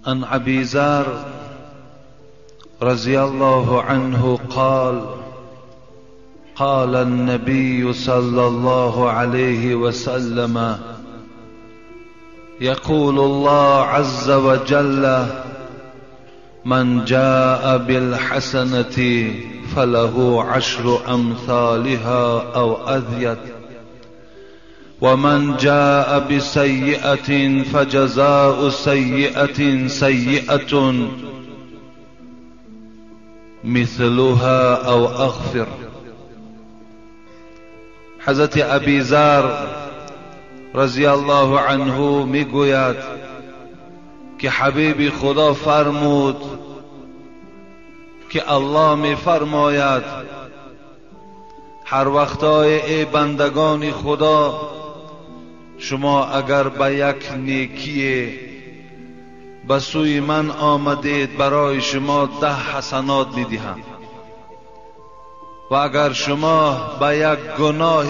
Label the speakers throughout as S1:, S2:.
S1: عن ابي ذر رضي الله عنه قال قال النبي صلى الله عليه وسلم يقول الله عز وجل من جاء بالحسنة فله 10 أمثالها أو أزيد ومن جاء بسيئة فجزاء سيئة سيئة مثلها أو أغفر. حضرت ابی ذر رضی الله عنه میگوید که حبیب خدا فرمود که الله میفرماید هر وقتای ای بندگان خدا شما اگر به یک نیکی به سوی من آمدید برای شما 10 حسنات میدهم و اگر شما به یک گناه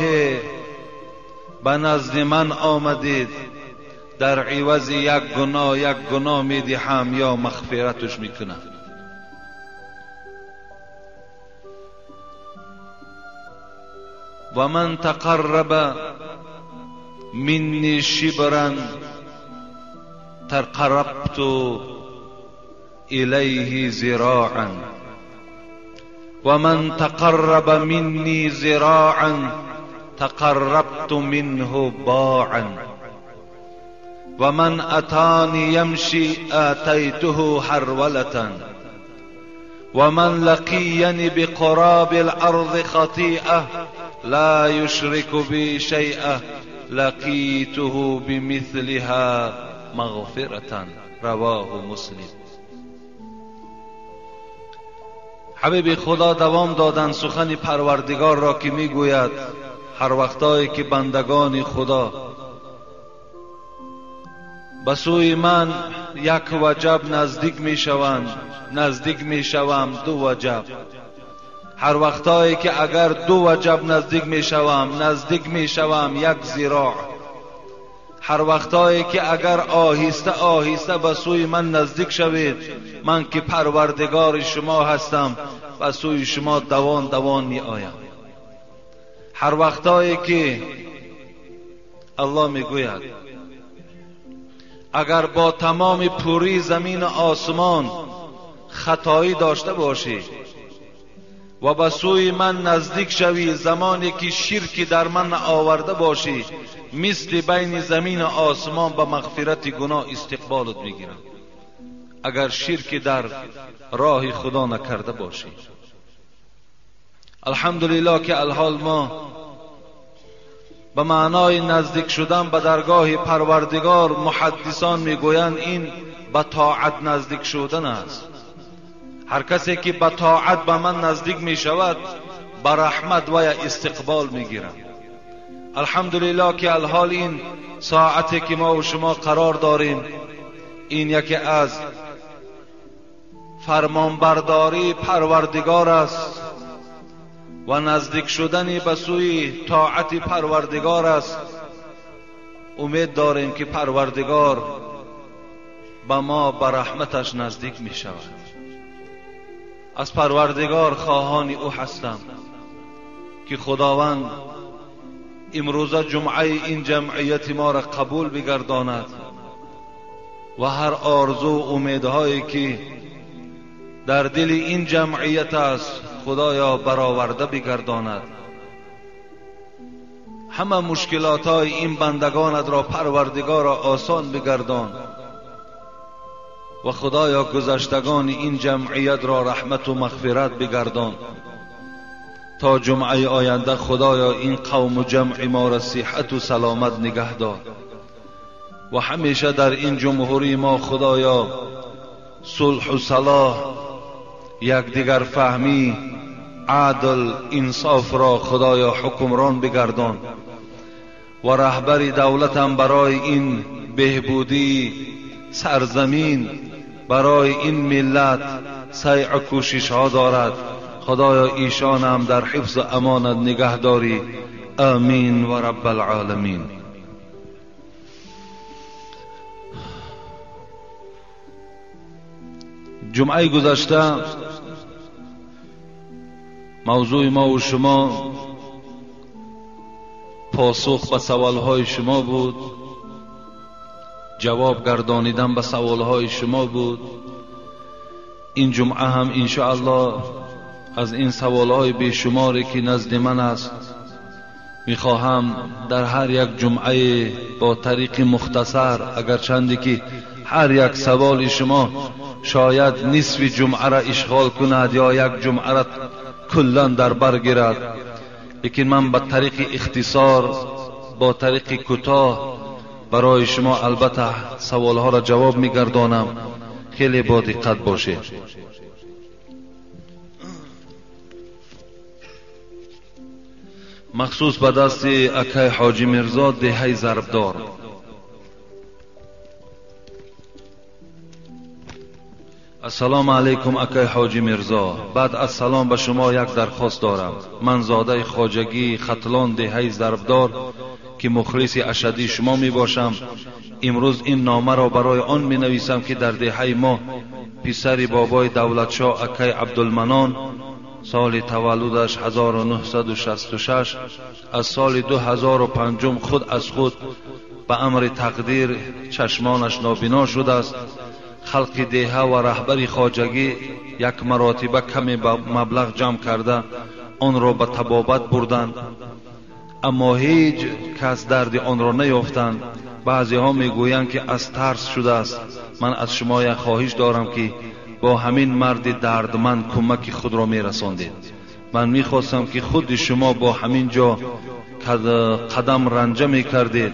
S1: به نزد من آمدید در عوض یک گناه میدهم یا مغفرتش میکنم. و من تقرب منی شبرا تقربت الیه ذراعا ومن تقرب مني ذراعا تقربت منه باعا ومن أتاني يمشي آتيته حرولة ومن لقيني بقراب الأرض خطيئة لا يشرك بي شيئا لقيته بمثلها مغفرة. رواه مسلم. حبیب خدا دوام دادن سخن پروردگار را که میگوید هر وقتایی که بندگان خدا به سوی من یک وجب نزدیک میشوم 2 وجب. هر وقتایی که اگر 2 وجب نزدیک میشوم 1 ذراع. هر وقتایی که اگر آهسته آهسته به سوی من نزدیک شوید من که پروردگار شما هستم به سوی شما دوان می آیم. هر وقتایی که الله میگوید اگر با تمام پوری زمین و آسمان خطایی داشته باشی و به سوی من نزدیک شوی زمانی که شرکی در من آورده باشی مثل بین زمین و آسمان به مغفرت گناه استقبالت میگیرم اگر شرکی در راه خدا نکرده باشی. الحمدلله که الحال ما به معنای نزدیک شدن به درگاه پروردگار محدثان میگویند این به طاعت نزدیک شدن است. هر کسی که به طاعت به من نزدیک می شود به رحمت و استقبال می گیرم. الحمدلله که الحال این ساعتی که ما و شما قرار داریم این یکی از فرمانبرداری پروردگار است و نزدیک شدن به سوی طاعت پروردگار است. امید داریم که پروردگار به ما به رحمتش نزدیک می شود. از پروردگار خواهان او هستم که خداوند امروز جمعه این جمعیت ما را قبول بگرداند و هر آرزو و امیدهایی که در دل این جمعیت است خدایا برآورده بگرداند. همه مشکلات های این بندگانت را پروردگار آسان بگردان و خدایا گذشتگان این جمعیت را رحمت و مغفرت بگردان تا جمعه آینده خدایا این قوم و جمع ما را صحت و سلامت نگه دار و همیشه در این جمهوری ما خدایا صلح و صلاح یکدیگر فهمی عدل انصاف را خدایا حکمران بگردان و رهبر دولتم برای این بهبودی سرزمین برای این ملت سعی و کوشش ها دارد. خدایا ایشان هم در حفظ امانت نگهداری. آمین و رب العالمین. جمعه گذشته موضوع ما و شما پاسخ به سوالهای شما بود، جواب گردانیدن به سوالهای شما بود. این جمعه هم انشاءالله از این سوالهای بیشماری که نزد من است میخواهم در هر یک جمعه با طریق مختصر، اگر چندی که هر یک سوال شما شاید نصف جمعه را اشغال کند یا یک جمعه را کلا در بر گیرد، لیکن من با طریق اختصار، با طریق کوتاه برای شما البته سوالها را جواب میگردانم. خیلی با دقت باشید. مخصوص به دست اکای حاجی میرزا دهه ضربدار. السلام علیکم اکای حاجی میرزا. بعد از سلام به شما یک درخواست دارم. من زاده خواجگی ختلان دهه ضربدار که مخلص اشدی شما می باشم، امروز این نامه را برای آن می نویسم که در دهه ما پسر بابای دولتشاه اکای عبدالمنان سال تولدش 1966 از سال 2005 خود از خود به امر تقدیر چشمانش نابینا شده است. خلق دهه و رهبر خواجگی یک مراتبه کمی مبلغ جمع کرده آن را به طبابت بردند، اما هیچ کس درد آن را نیافتند. بعضی ها می گویند که از ترس شده است. من از شما یک خواهش دارم که با همین مرد دردمند کمک خود را می رساندید. من می خواستم که خود شما با همین جا قدم رنجه می کردید،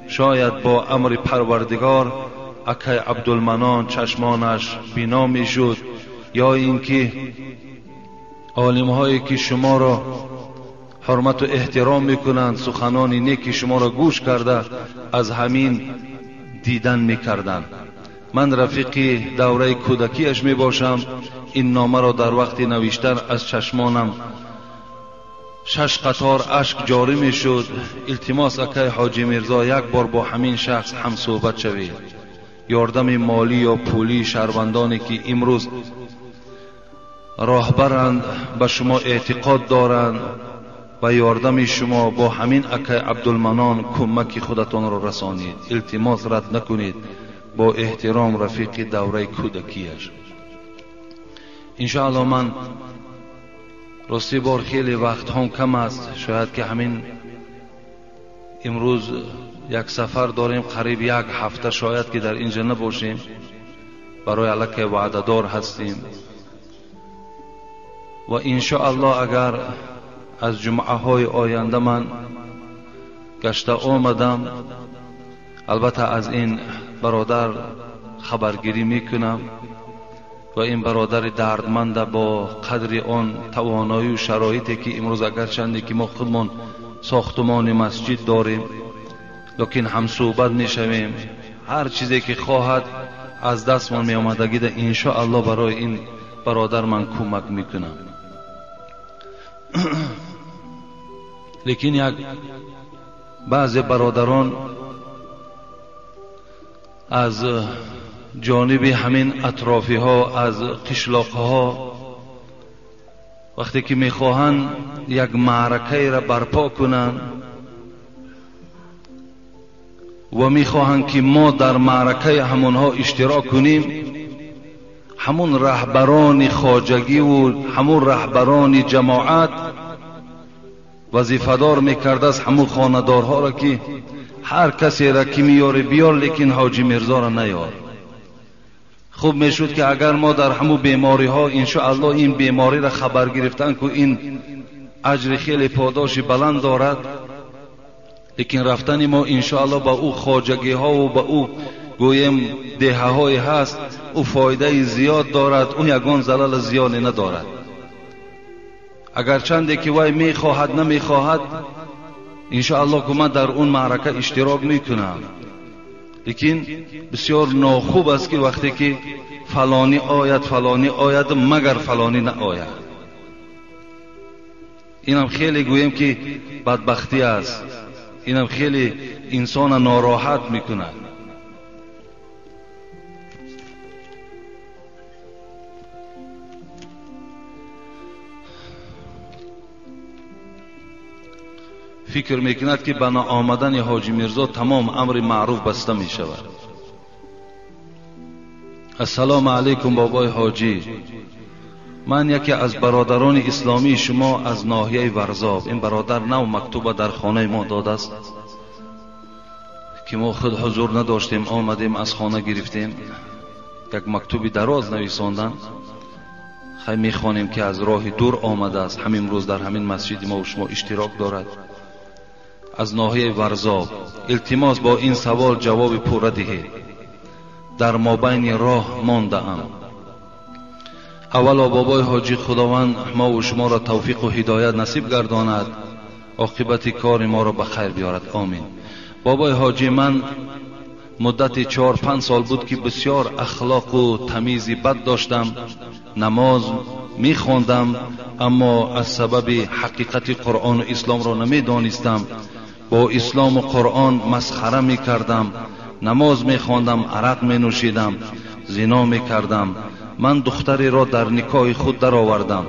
S1: شاید با امر پروردگار اکای عبدالمنان چشمانش بینا می شد، یا اینکه عالم هایی که شما را حرمت و احترام میکنند سخنان نیکی شما را گوش کرده از همین دیدن میکردند. من رفیق دوره کودکیش می باشم. این نامه را در وقت نوشتن از چشمانم 6 قطار اشک جاری می شد. التماس اکای حاجی میرزا یک بار با همین شخص هم صحبت شوید. یاردم مالی یا پولی شهروندانی که امروز راهبرند به شما اعتقاد دارند و یاردم شما با همین اکای عبدالمنان کمک خودتان را رسانید. التماس رد نکنید. با احترام رفیق دوره کودکیش. انشاءالله من راستی بار خیلی وقت هم کم است، شاید که همین امروز یک سفر داریم قریب یک هفته شاید که در اینجا نباشیم، برای علاقه وعده دار هستیم و انشاءالله اگر از جمعه های آینده من گشته آمدم البته از این برادر خبرگیری میکنم و این برادر دردمند با قدر آن توانایی و شرایطی که امروز اگر چندی که ما خودمان ساختمان مسجد داریم لیکن هم صحبت میشویم، هر چیزی که خواهد از دست من می آمدگی ده انشاءالله برای این برادر من کمک میکنم. لیکن یک بعض برادران از جانب همین اطرافی ها از قشلاق ها وقتی که میخواهند یک معرکه را برپا کنند و میخواهند که ما در معرکه همونها اشتراک کنیم، همون رهبران خواجگی و همون رهبران جماعت وظیفه‌دار میکرده است همون خاندارها را که هر کسی را که میاره بیار لیکن حاجی میرزا را نیار. خوب میشد که اگر ما در همون بیماری ها انشاءالله این بیماری را خبر گرفتن که این اجر خیلی پاداش بلند دارد، لیکن رفتن ما انشاءالله با او خواجگی ها و با او گویم دهه های هست او فایده زیاد دارد، او یگان ضرر زیادی ندارد. اگر چندی که وای میخواهد نمیخواهد انشاءالله که من در اون معرکه اشتراک میکنم، لیکن بسیار ناخوب است که وقتی که فلانی آید مگر فلانی نآید. اینم خیلی گویم که بدبختی است، اینم خیلی انسان ناراحت میکند. فکر میکند که به آمدن حاجی میرزا تمام امر معروف بسته می شود. السلام علیکم بابای حاجی، من یکی از برادران اسلامی شما از ناحیه ورزاب. این برادر نو مکتوب در خانه ما داده است که ما خود حضور نداشتیم، آمدیم از خانه گرفتیم. یک مکتوبی دراز نویساندن، خیلی میخوانیم که از راه دور آمده است، همین روز در همین مسجد ما و شما اشتراک دارد. از ناحیه ورزاب التماس با این سوال جواب پوره دهید. در مابین راه مانده ام. اولا بابای حاجی، خداوند ما و شما را توفیق و هدایت نصیب گرداند، عاقبت کار ما را به خیر بیارد، آمین. بابای حاجی، من مدت 4-5 سال بود که بسیار اخلاق و تمیز بد داشتم. نماز میخواندم اما از سبب حقیقت قرآن و اسلام را نمیدانستم. با اسلام و قرآن مسخره میکردم. نماز میخواندم، عرق مینوشیدم، زنا میکردم. من دختری را در نکاح خود درآوردم.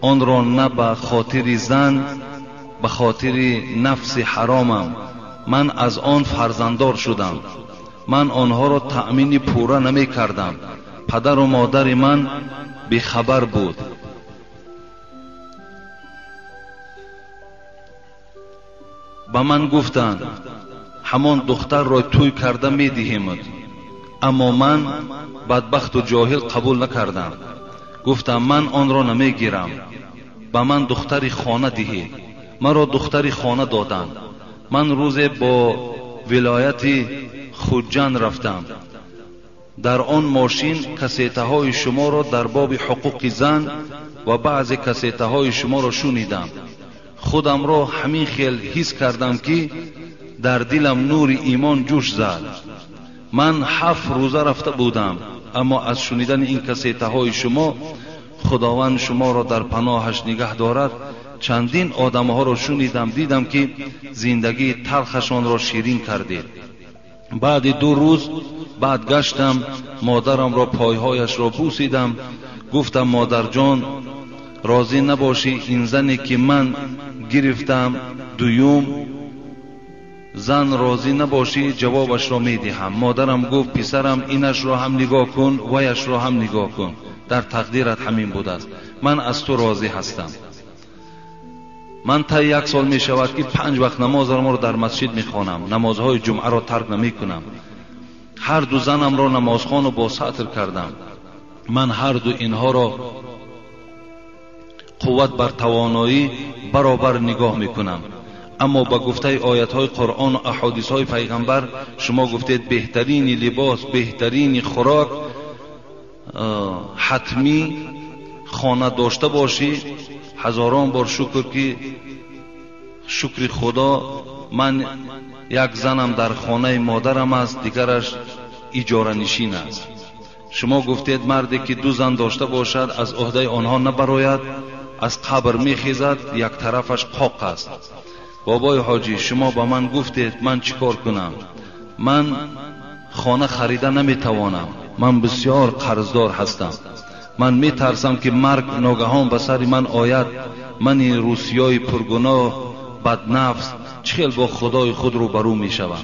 S1: آن را نه به خاطر زن، به خاطر نفس حرامم. من از آن فرزنددار شدم. من آنها را تأمین پوره نمی کردم. پدر و مادر من بیخبر بود. به من گفتند همان دختر را توی کرده می دهیم، اما من بدبخت و جاهل قبول نکردم. گفتم من آن را نمی گیرم، به من دختری خانه دهی. مرا دختری خانه دادند. من روز با ولایت خودجان رفتم. در آن ماشین کسیته های شما را در باب حقوق زن و بعضی کسیته های شما را شنیدم. خودم را همین خیل حس کردم که در دلم نور ایمان جوش زد. من 7 روزه رفته بودم، اما از شنیدن این کسیته های شما، خداوند شما را در پناهش نگه دارد، چندین آدم ها را شنیدم، دیدم که زندگی تلخشان را شیرین کردید. بعد 2 روز بعد گشتم، مادرم را پایهایش را بوسیدم. گفتم مادر جان، راضی نباشی این زنی که من گرفتم، دویم زن راضی نباشی، جوابش را می دهم. مادرم گفت پسرم اینش را هم نگاه کن، ویش را هم نگاه کن، در تقدیرت همین بود است. من از تو راضی هستم. من تا 1 سال می شود که 5 وقت نماز را در مسجد می خوانم. نمازهای جمعه را ترک نمی کنم. هر 2 زنم را نمازخوان و با سطر کردم. من هر 2 اینها را قوت بر توانایی برابر نگاه می کنم. اما با گفته آیت های قرآن و احادیث های پیغمبر، شما گفتید بهترین لباس، بهترین خوراک حتمی خانه داشته باشی. هزاران بار شکر که شکر خدا من یک زنم در خانه مادرم است، دیگرش اجاره نشین است. شما گفتید مردی که 2 زن داشته باشد از عهده آنها نبراید، از قبر میخیزد، یک طرفش قاق است. بابای حاجی، شما با من گفتید من چیکار کنم؟ من خانه خریده نمیتوانم. من بسیار قرضدار هستم. من میترسم که مرگ ناگهان به سر من آید. من این روسیای پرگناه بدنفس چخیل با خدای خود رو برو میشوم.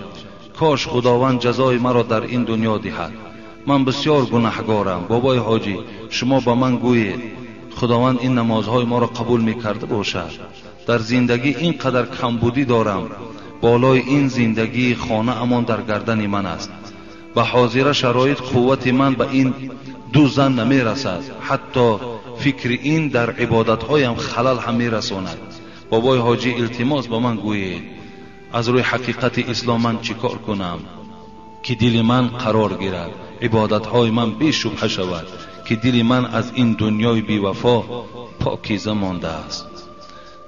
S1: کاش خداوند جزای مرا در این دنیا دهد. من بسیار گناهگارم. بابای حاجی، شما با من گویید خداوند این نمازهای ما را قبول میکرده باشد. در زندگی اینقدر کمبودی دارم. بالای این زندگی خانه امان در گردن من است. به حاضر شرایط قوت من به این 2 زن نمی رسد. حتی فکر این در عبادتهایم خلل هم می رساند. بابای حاجی، التماس با من گویید از روی حقیقت اسلام من چی کار کنم که دل من قرار گیرد، عبادتهای من بی شبهه شود، که دل من از این دنیای بی وفا پاکیزه مانده است.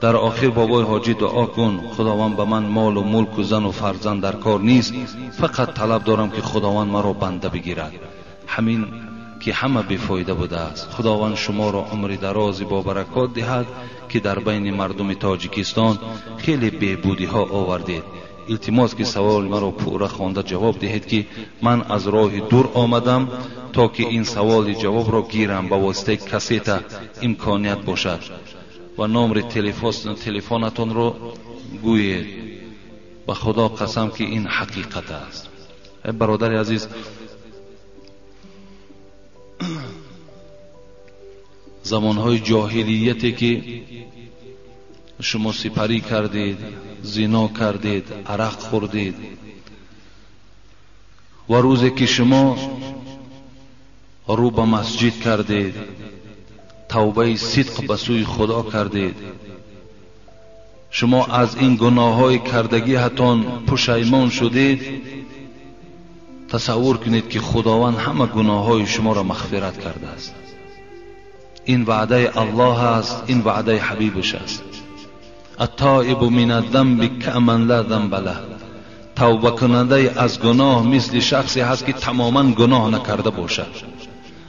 S1: در آخر بابای حاجی دعا کن خداوند به من مال و ملک و زن و فرزند در کار نیست، فقط طلب دارم که خداوند مرا بنده بگیرد. همین که همه بیفایده بوده است. خداوند شما را عمر درازی با برکات دهد که در بین مردم تاجیکستان خیلی بهبودی ها آوردید. التماس که سوال مرا پورا خوانده جواب دهید که من از راه دور آمدم تا که این سوال جواب را گیرم با واسطه کسیت امکانیت باشد. و نمره تلفنتون رو گویید. به خدا قسم که این حقیقت است. برادر عزیز، زمانهای جاهلیتی که شما سپری کردید، زنا کردید، عرق خوردید و روزی که شما رو به مسجد کردید، توبه صدق به سوی خدا کردید، شما از این گناههای کردگی هاتون پشیمان شدید، تصور کنید که خداوند همه گناههای شما را مغفرت کرده است. این وعده الله است، این وعده حبیبش است. التائب من الذنب کمن لا ذنب له. توبه کننده از گناه مثل شخصی هست که تماما گناه نکرده باشد.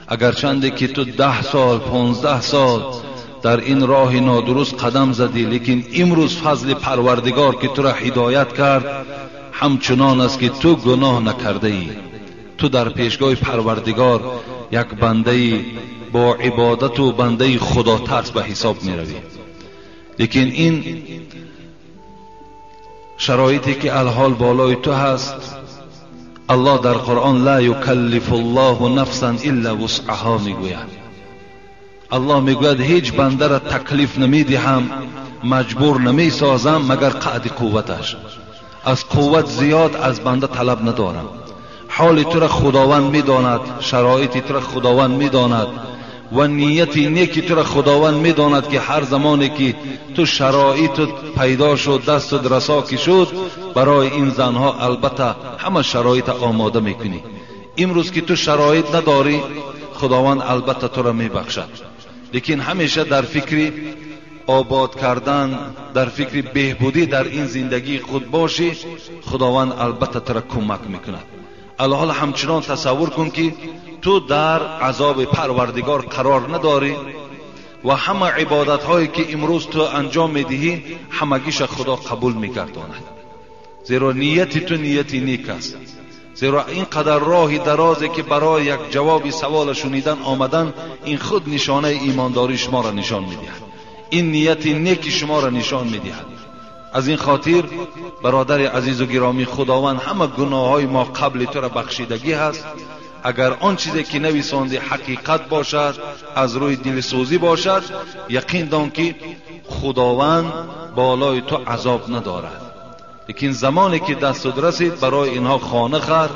S1: اگرچنده که تو 10 سال 15 سال در این راه نادرست قدم زدی، لیکن امروز فضل پروردگار که تو را هدایت کرد همچنان است که تو گناه نکرده ای. تو در پیشگاه پروردگار یک بنده با عبادت و بنده خدا ترس به حساب می روی. لیکن این شرایطی که الحال بالای تو هست، الله در قرآن لا یکلف الله نفسا الا وسعها میگوید. الله میگوید هیچ بنده را تکلیف نمیدهم، مجبور نمی سازم مگر قدر قوتش. از قوت زیاد از بنده طلب ندارم. حال تو را خداوند میداند، شرایط تو را خداوند میداند و نیت نیکی تو را خداوند میداند که هر زمانی که تو شرایط پیدا شد، دست رسا کی شد، برای این زنها البته همه شرایط آماده میکنی. امروز که تو شرایط نداری، خداوند البته تو را میبخشد. لیکن همیشه در فکر آباد کردن، در فکر بهبودی در این زندگی خود باشی، خداوند البته تو را کمک میکند. الحال همچنان تصور کن که تو در عذاب پروردگار قرار نداری و همه عبادت هایی که امروز تو انجام میدهی همگیش خدا قبول میگرداند. زیرا نیت تو نیت نیک است. زیرا این قدر راه درازه که برای یک جواب سوال شنیدن آمدن، این خود نشانه ایمانداری شما را نشان میدهد. این نیت نیک شما را نشان میدهد. از این خاطر برادر عزیز و گرامی، خداوند همه گناههای ما قبل تو را بخشیدگی هست. اگر آن چیزی که نویسانده حقیقت باشد، از روی دلسوزی باشد، یقین دان که خداوند بالای تو عذاب ندارد. لیکن زمانی که دست رسید، برای اینها خانه خر،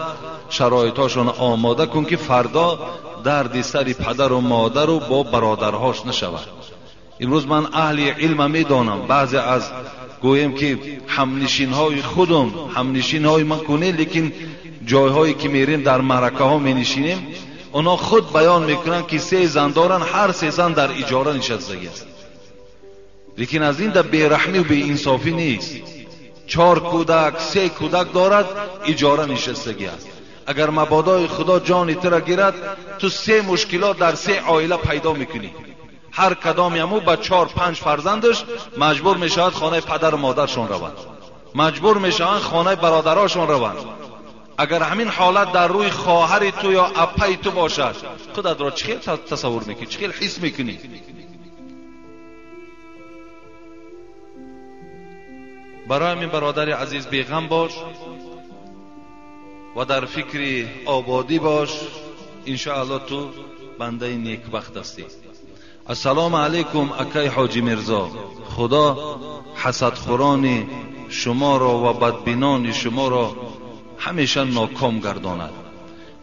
S1: شرایطاشون آماده کن که فردا درد سر پدر و مادر و با برادرهاش نشود. امروز من اهل علم میدانم، بعضی از گویم که همنشین های خودم، همنشین های من کنه، لیکن جایهایی که میریم در معرکه ها می نشینیم، اونا خود بیان میکنن که 3 زن دارن، هر 3 زن در اجاره نشستگی است. لیکن از این در بیرحمی و بی انصافی نیست. 4 کودک 3 کودک دارد، اجاره نشستگی است. اگر مبادای خدا جان تو را گیرد، تو 3 مشکلات در 3 عائله پیدا میکنی. هر کدامی همو با 4-5 فرزندش مجبور میشود خانه پدر و مادرشون روند، مجبور میشوند خانه برادراشون روند. اگر همین حالت در روی خواهر تو یا اپای تو باشد، خودت را چخیل تصور میکنی، چخیل حس میکنی؟ برای من برادر عزیز بیغم باش و در فکر آبادی باش. انشاءالله تو بنده نیکبخت هستی. السلام علیکم اکای حاجی مرزا. خدا حسدخوران شما را و بدبینان شما را همیشه ناکام گرداند.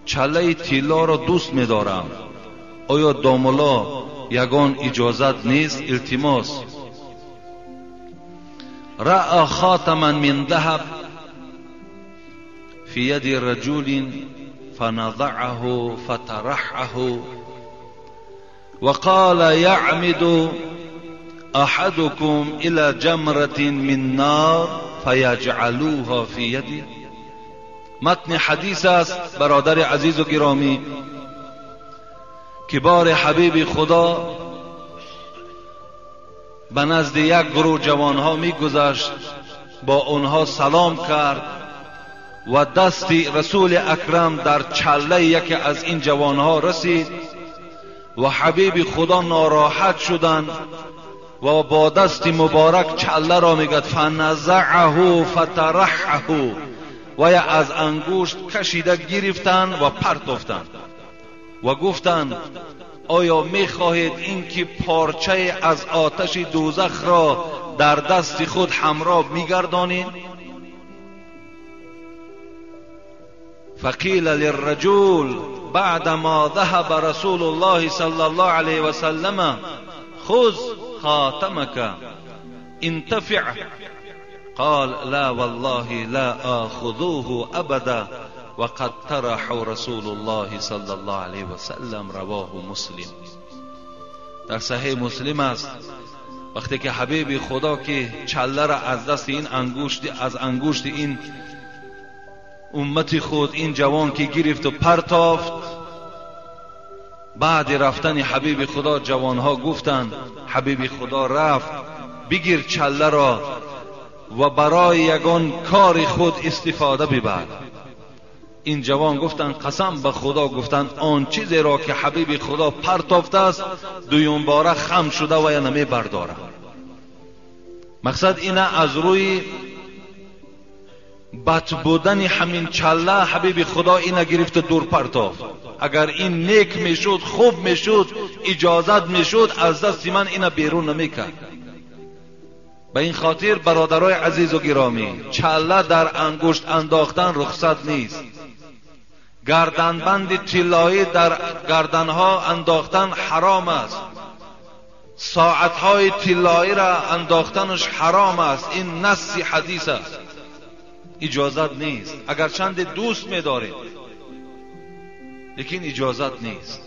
S1: چله طلا را دوست می‌دارم. آیا داملا یگان اجازت نیست؟ التماس. رأى خاتما من ذهب في يد رجل فنضعه فترحه وقال يعمد احدكم الى جمرة من نار فيجعلوها في يده. متن حدیث است برادر عزیز و گرامی که بار حبیب خدا به نزد یک گروه جوانها میگذشت، با آنها سلام کرد و دست رسول اکرم در چله یکی از این جوانها رسید و حبیب خدا ناراحت شدند و با دست مبارک چله را میگد فنزعه فترحه و از انگشت کشیده گرفتند و پرتافتند و گفتند آیا میخواهید این که پارچه از آتش دوزخ را در دست خود همراه میگردانید؟ فقیل للرجل بعدما ذهب رسول الله صلی الله علیه وسلم خذ خاتمك انتفع قال لا والله لا آخذوه ابدا وقد طرح رسول الله صلی الله علیه وسلم. رواه مسلم. در صحیح مسلم است وقتی که حبیب خدا که چله را از دست این انگشت این امت خود این جوان که گرفت و پرتافت، بعد رفتن حبیب خدا جوانها گفتند حبیب خدا رفت بگیر چله را و برای یگان کار خود استفاده ببر. این جوان گفتند قسم به خدا، گفتند آن چیزی را که حبیب خدا پرتافته است دویم باره خم شده و یا نمی برداره. مقصد اینه از روی بد بودن همین چله حبیب خدا اینه گرفت دور پرتافت. اگر این نیک میشد خوب میشد اجازت میشد از دست من اینه بیرون نمیکرد. به این خاطر برادرای عزیز و گرامی چله در انگشت انداختن رخصت نیست. گردنبند طلایی در گردنها انداختن حرام است. ساعتهای طلایی را انداختنش حرام است. این نص حدیث است، اجازت نیست. اگر چند دوست می‌دارید لیکن اجازت نیست.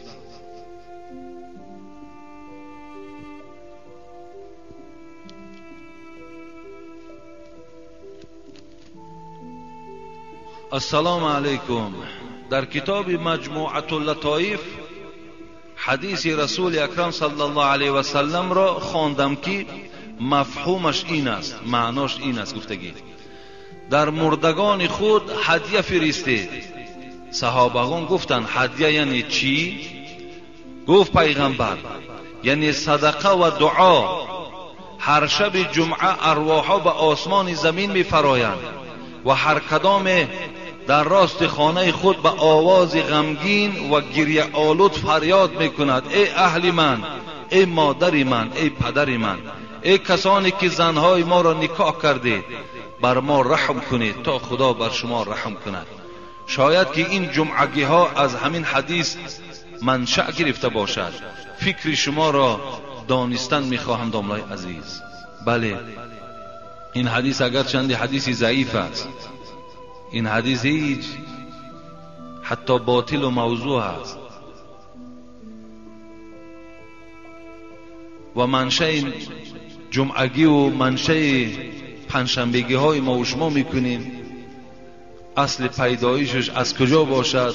S1: السلام علیکم. در کتاب مجموعة اللطائف حدیث رسول اکرم صلی الله علیه و سلم را خواندم که مفهومش این است، معناش این است. گفتگی در مردگان خود هدیه فرستید. صحابگان گفتند هدیه یعنی چی؟ گفت پیغمبر یعنی صدقه و دعا. هر شب جمعه ارواحها به آسمان زمین می‌فرایند و هر کدام در راست خانه خود به آواز غمگین و گریه آلود فریاد میکند ای اهل من، ای مادر من، ای پدر من، ای کسانی که زنهای ما را نکاح کردید بر ما رحم کنید تا خدا بر شما رحم کند. شاید که این جمعگی ها از همین حدیث منشأ گرفته باشد. فکر شما را دانستن میخواهم داملای عزیز. بله این حدیث اگر چندی حدیثی ضعیف است، این حدیث هیچ حتی باطل و موضوع است و منشأ جمعگی و منشأ پنجشنبگی های ما و شما میکنیم. اصل پیدایشش از کجا باشد؟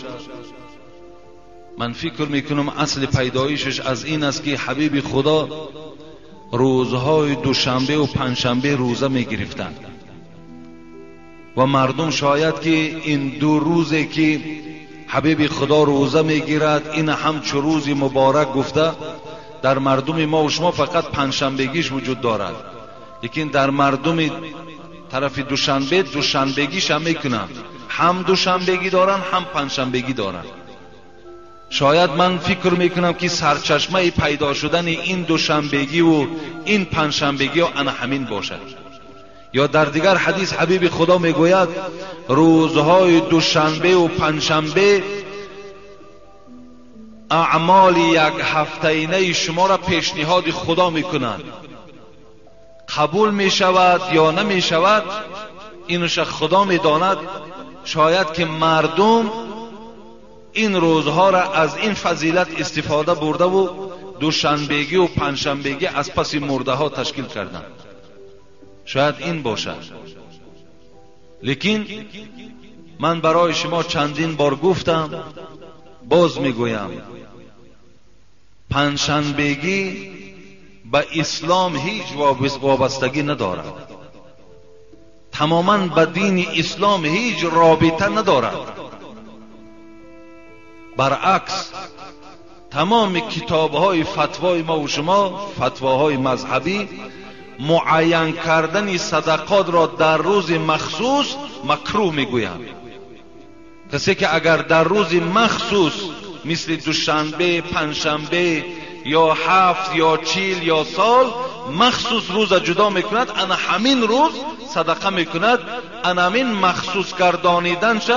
S1: من فکر میکنم اصل پیدایشش از این است که حبیب خدا روزهای دوشنبه و پنجشنبه روزه میگرفتند و مردم شاید که این دو روزی که حبیب خدا روزه میگیرد این همچو روزی مبارک گفته، در مردم ما و شما فقط پنجشنبگیش وجود دارد، لیکن در مردم طرف دوشنبه دوشنبگیش هم میکنن، هم دوشنبگی دارن هم پنجشنبگی دارن. شاید من فکر میکنم که سرچشمه پیدا شدن این دوشنبگی و این پنجشنبگی آن همین باشد. یا در دیگر حدیث حبیب خدا میگوید روزهای دوشنبه و پنجشنبه اعمال یک هفته‌ینه شما را پیشنهاد خدا میکنند. قبول میشود یا نمیشود اینوش خدا میداند. شاید که مردم این روزها را از این فضیلت استفاده برده و دوشنبگی و پنجشنبگی از پس مرده ها تشکیل کردند. شاید این باشد. لیکن من برای شما چندین بار گفتم، باز میگویم، پنجشنبگی به اسلام هیچ وابستگی ندارد، تماما به دین اسلام هیچ رابطه ندارد. برعکس تمام کتاب‌های فتوای ما و شما، فتواهای مذهبی، معین کردن صدقات را در روز مخصوص مکروه میگویند. کسی که اگر در روز مخصوص مثل دوشنبه، پنجشنبه یا هفت یا 40 یا سال مخصوص روز جدا میکند، انا همین روز صدقه میکند، انا همین مخصوص گردانیدنش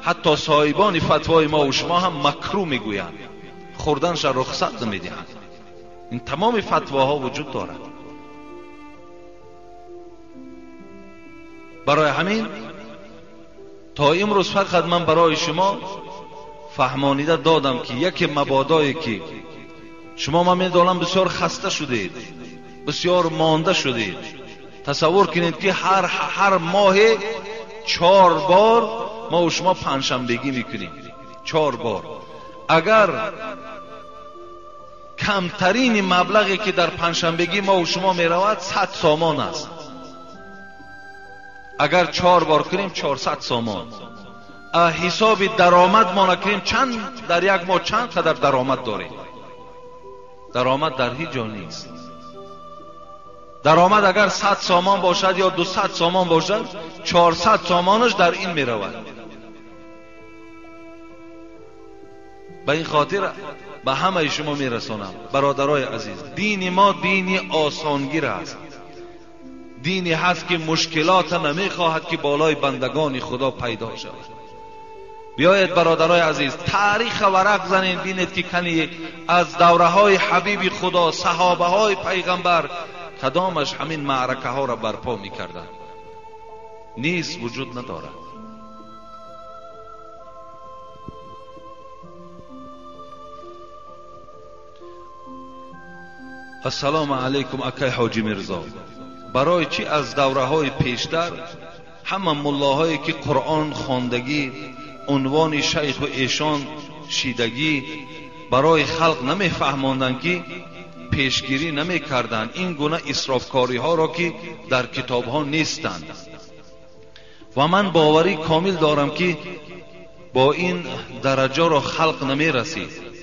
S1: حتی صاحبان فتوای ما و شما هم مکروه میگویند، خوردنش رخصت نمیدهند. این تمام فتواها وجود دارد. برای همین تا امروز فقط من برای شما فهمانیده دادم که یک مبادایی که شما من میدونم بسیار خسته شدید، بسیار مانده شدید. تصور کنید که هر ماه 4 بار ما و شما پنجشنبگی میکنیم، 4 بار. اگر کمترین مبلغی که در پنجشنبگی ما و شما میرود 100 سامان است. اگر 4 بار کنیم 400 سامان. حساب درآمد ما نکنیم چند در یک ماه چند قدر درآمد داریم. درآمد در هیچ جا نیست. درآمد اگر 100 سامان باشد یا 200 سامان باشد 400 سامانش در این می رود. به این خاطر به همه شما می رسانم برادرای عزیز، دین ما دین آسانگیر است. دینی هست که مشکلات نمی خواهد که بالای بندگان خدا پیدا شود. بیایید برادرای عزیز تاریخ ورق زنین، بینید که کنی از دوره های حبیب خدا، صحابه های پیغمبر کدامش همین معرکه ها را برپا می کردن؟ نیست، وجود ندارد. السلام علیکم اکای حاجی مرزا. برای چی از دوره های پیشتر همه ملاهایی که قرآن خواندگی عنوان شیخ و ایشان شیدگی برای خلق نمی فهماندن که پیشگیری نمی کردن این گونه اسرافکاری ها را که در کتاب ها نیستند؟ و من باوری کامل دارم که با این درجه را خلق نمی رسید.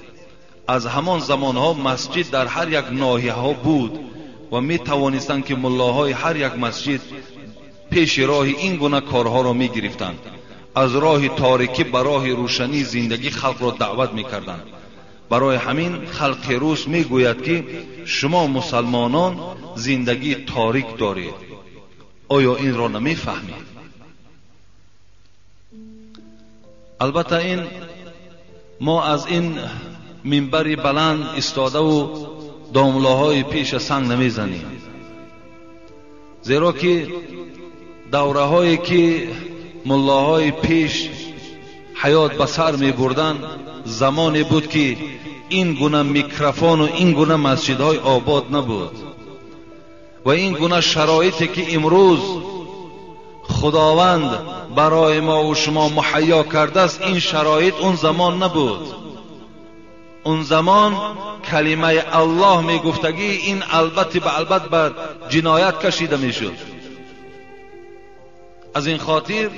S1: از همان زمان ها مسجد در هر یک ناحیه ها بود و می توانستند که ملاهای هر یک مسجد پیش راه این گونه کارها را می گرفتند، از راه تاریکی به راه روشنی زندگی خلق را دعوت می کردند. برای همین خلق روز می گوید که شما مسلمانان زندگی تاریک دارید. آیا این را نمی فهمید؟ البته این ما از این منبری بلند استاده و داملاهای پیش سنگ نمی زنیم، زیرا که دوره هایی که ملاهای پیش حیات به سر می بردن زمانی بود که این گونه میکروفون و این گونه مسجدهای آباد نبود و این گونه شرایطی که امروز خداوند برای ما و شما مهیا کرده است، این شرایط اون زمان نبود. اون زمان کلمه الله می گفتگی این البته به البته به جنایت کشیده می شد. از این خاطر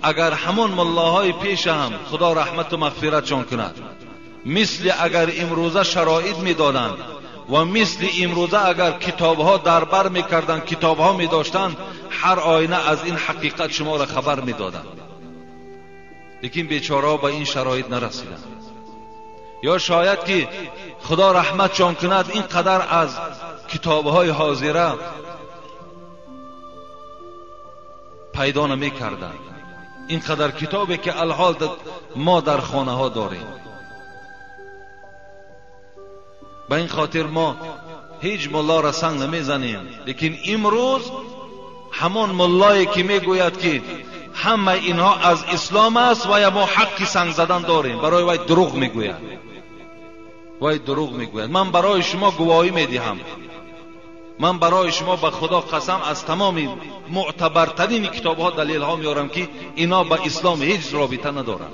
S1: اگر همون ملاهای پیش هم خدا رحمت و مغفرت چون کند، مثل اگر امروزه شرایط می دادند و مثل امروزه اگر کتابها در بر می کردند، کتابها می داشتند، هر آینه از این حقیقت شما را خبر می دادند. لیکن بیچاره به این شرایط نرسیدند. یا شاید که خدا رحمت چون کند اینقدر از کتابهای حاضره پیدا نمی کردند، اینقدر کتابی که الحال ما در خانه ها داریم. به این خاطر ما هیچ ملا را سنگ نمی زنیم. لیکن امروز همان ملایی که می گوید که همه اینها از اسلام است و یا ما حقی سنگ زدن داریم، برای وی دروغ می گوید. وی دروغ می گوید. من برای شما گواهی می دهم، من برای شما به خدا قسم از تمام معتبرترین کتاب ها دلیل ها میارم که اینا با اسلام هیچ رابطه ندارند.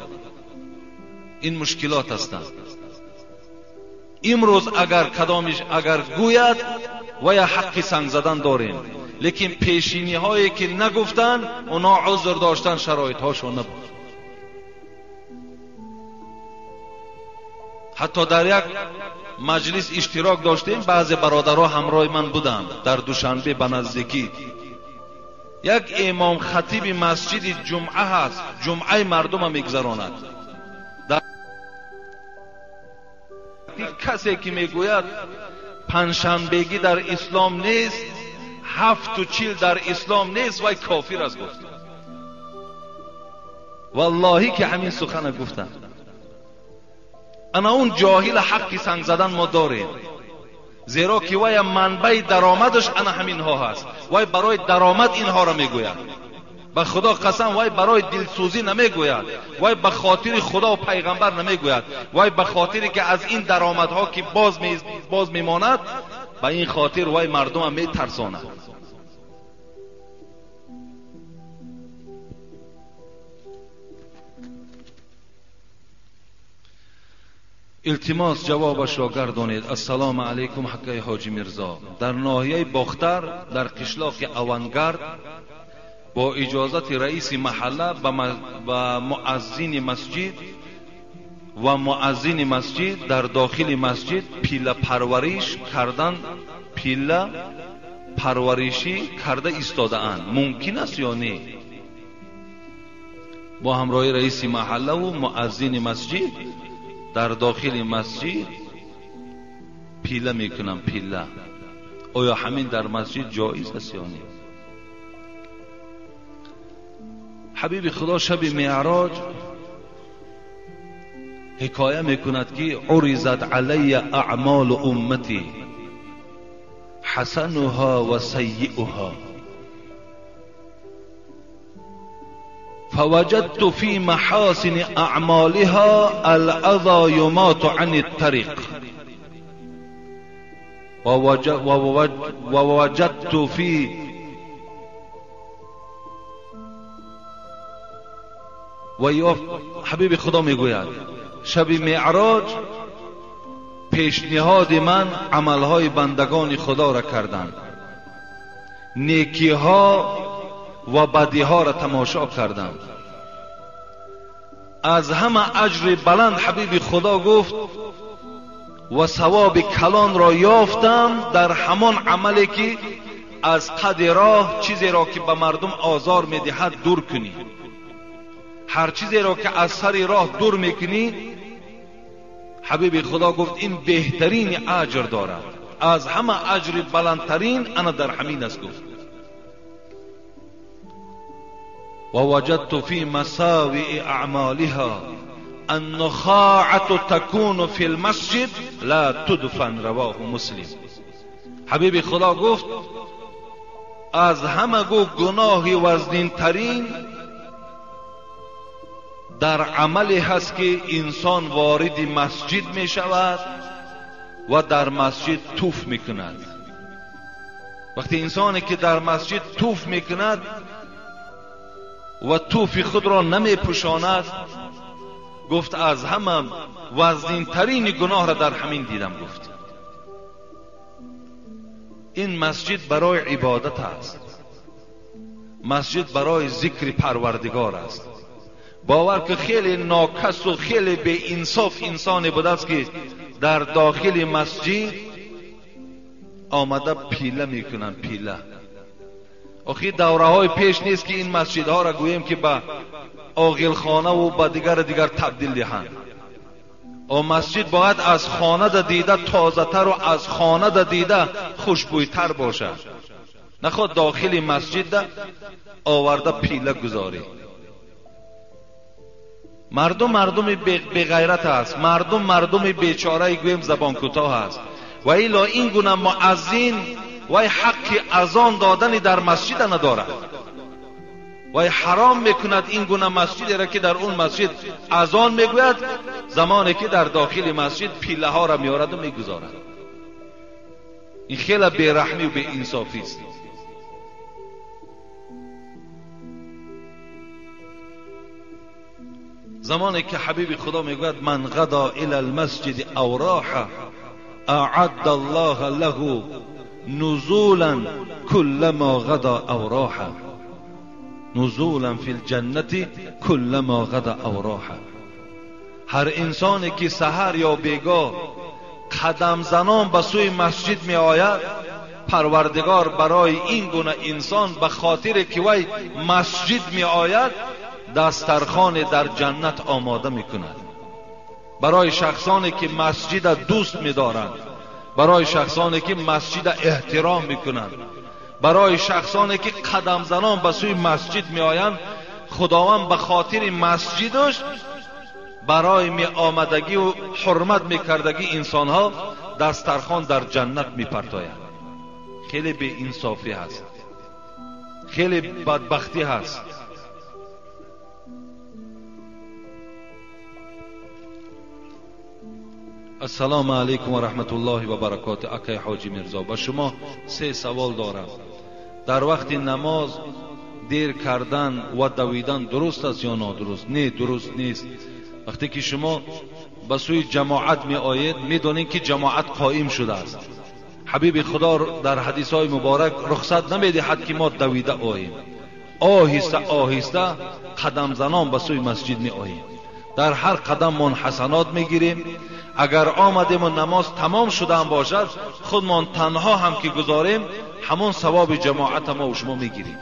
S1: این مشکلات هستند. امروز اگر کدامش اگر گوید و یا حق سنگ زدن داریم، لیکن پیشینی هایی که نگفتن اونا عذر داشتن، شرایط هاشون نبود. حتی در یک مجلس اشتراک داشتیم، بعضی برادرها همراه من بودند. در دوشنبه به نزدیکی یک امام خطیب مسجد جمعه هست، جمعه مردم میگذراند. کسی که میگوید پنجشنبگی در اسلام نیست، 740 در اسلام نیست، وای کافر است گفت. والله که همین سخن گفتم. انا اون جاهل حقی سنگ زدن ما داریم، زیرا که وای منبع درآمدش انا همین ها هست. وای برای درآمد اینها را میگوید. به خدا قسم وای برای دلسوزی نمیگوید، وای به خاطر خدا و پیغمبر نمیگوید، وای به خاطری که از این درآمدها که باز میماند، به این خاطر وای مردم هم میترساند. التماس جوابش را گردانید. السلام علیکم حقی حاجی میرزا. در ناحیه باختر در قشلاق اونگرد با اجازت رئیس محله و مؤذن مسجد در داخل مسجد پیله پرورشی کرده ایستاده اند. ممکن است یا نه؟ با همراهی رئیس محله و مؤذن مسجد در داخل مسجد پیله میکنم. پیله آیا همین در مسجد جایز است یا نه؟ حبیب خدا شب معراج حکایه میکند که عرضت علی اعمال امتی حسنها و سیئها فوجدت في محاسن اعمالها الاذى يمات عن الطريق ووجدت في حبیب خدا میگوید شب معراج پیشنهاد من عملهای بندگان خدا را کردند، نیکیها و بدیها را تماشا کردند. از همه اجر بلند حبیب خدا گفت و ثواب کلان را یافتم در همان عملی که از قد راه چیزی را که به مردم آزار میدهد دور کنی. هر چیزی را که از سر راه دور میکنی، حبیب خدا گفت این بهترین اجر دارد، از همه اجر بلندترین انا در همین است. گفت ووجدت في مساوئ اعمالها النخاعة تكون في المسجد لا تدفن. رواه مسلم. حبیب خدا گفت از همه گناه وزنین ترین در عملی هست که انسان وارد مسجد می شود و در مسجد توف می کند. وقتی انسانی که در مسجد توف می کند و توف خود را نمی پوشاند، گفت از همه وزنین ترین گناه را در همین دیدم. گفت این مسجد برای عبادت است، مسجد برای ذکر پروردگار است. باور که خیلی ناکس و خیلی به انصاف انسانی بوده است که در داخل مسجد آمده پیله میکنن. پیله آخی دوره های پیش نیست که این مسجدها را گوییم که به عاقلخانه و به دیگر تبدیل دهند. و مسجد باید از خانه دیده تازه تر و از خانه دیده خوشبویتر باشد. نخواد داخل مسجد آورده پیله گذاری. مردم بی غیرت است، مردم بیچاره گویم زبان کوتاه است. و الا این گونه مؤذن وای حق اذان دادن در مسجد ندارد، وای حرام میکند این گونه مسجدی را که در اون مسجد اذان میگوید، زمانی که در داخل مسجد پیله ها را میارد و میگذارد. این خیلی بیرحمی و بی انصافی است. زمانی که حبیب خدا میگوید من غدا الى المسجد او راح اعد الله له نزولا كلما غدا او راح، نزولا في الجنة كلما غدا او راح. هر انسانی که سحر یا بیگاه قدم زنان به سوی مسجد می آید، پروردگار برای این گونه انسان به خاطر که وی مسجد می آید دسترخوان در جنت آماده می کند. برای شخصانی که مسجد دوست می دارند، برای شخصانی که مسجد احترام می کنند، برای شخصانی که قدم زنان به سوی مسجد می آیند، خداوند به خاطر مسجدش برای می آمدگی و حرمت می کردگی انسان ها دسترخوان در جنت می پرتاید. خیلی بی انصافی هست، خیلی بدبختی هست. السلام علیکم و رحمت الله و برکاته. اکای حاجی میرزا، با شما 3 سوال دارم. در وقت نماز دیر کردن و دویدن درست است یا نادرست؟ نه، درست نیست. وقتی که شما به سوی جماعت می آیید میدونید که جماعت قائم شده است. حبیب خدا در حدیث های مبارک رخصت نمیدهد که ما دویده آییم. آهسته آهسته قدم زنان به سوی مسجد می آییم. در هر قدم من حسنات میگیریم. اگر آمدیم و نماز تمام شده هم باشد، خودمان تنها هم که گذاریم همون ثواب جماعت ما و شما میگیریم.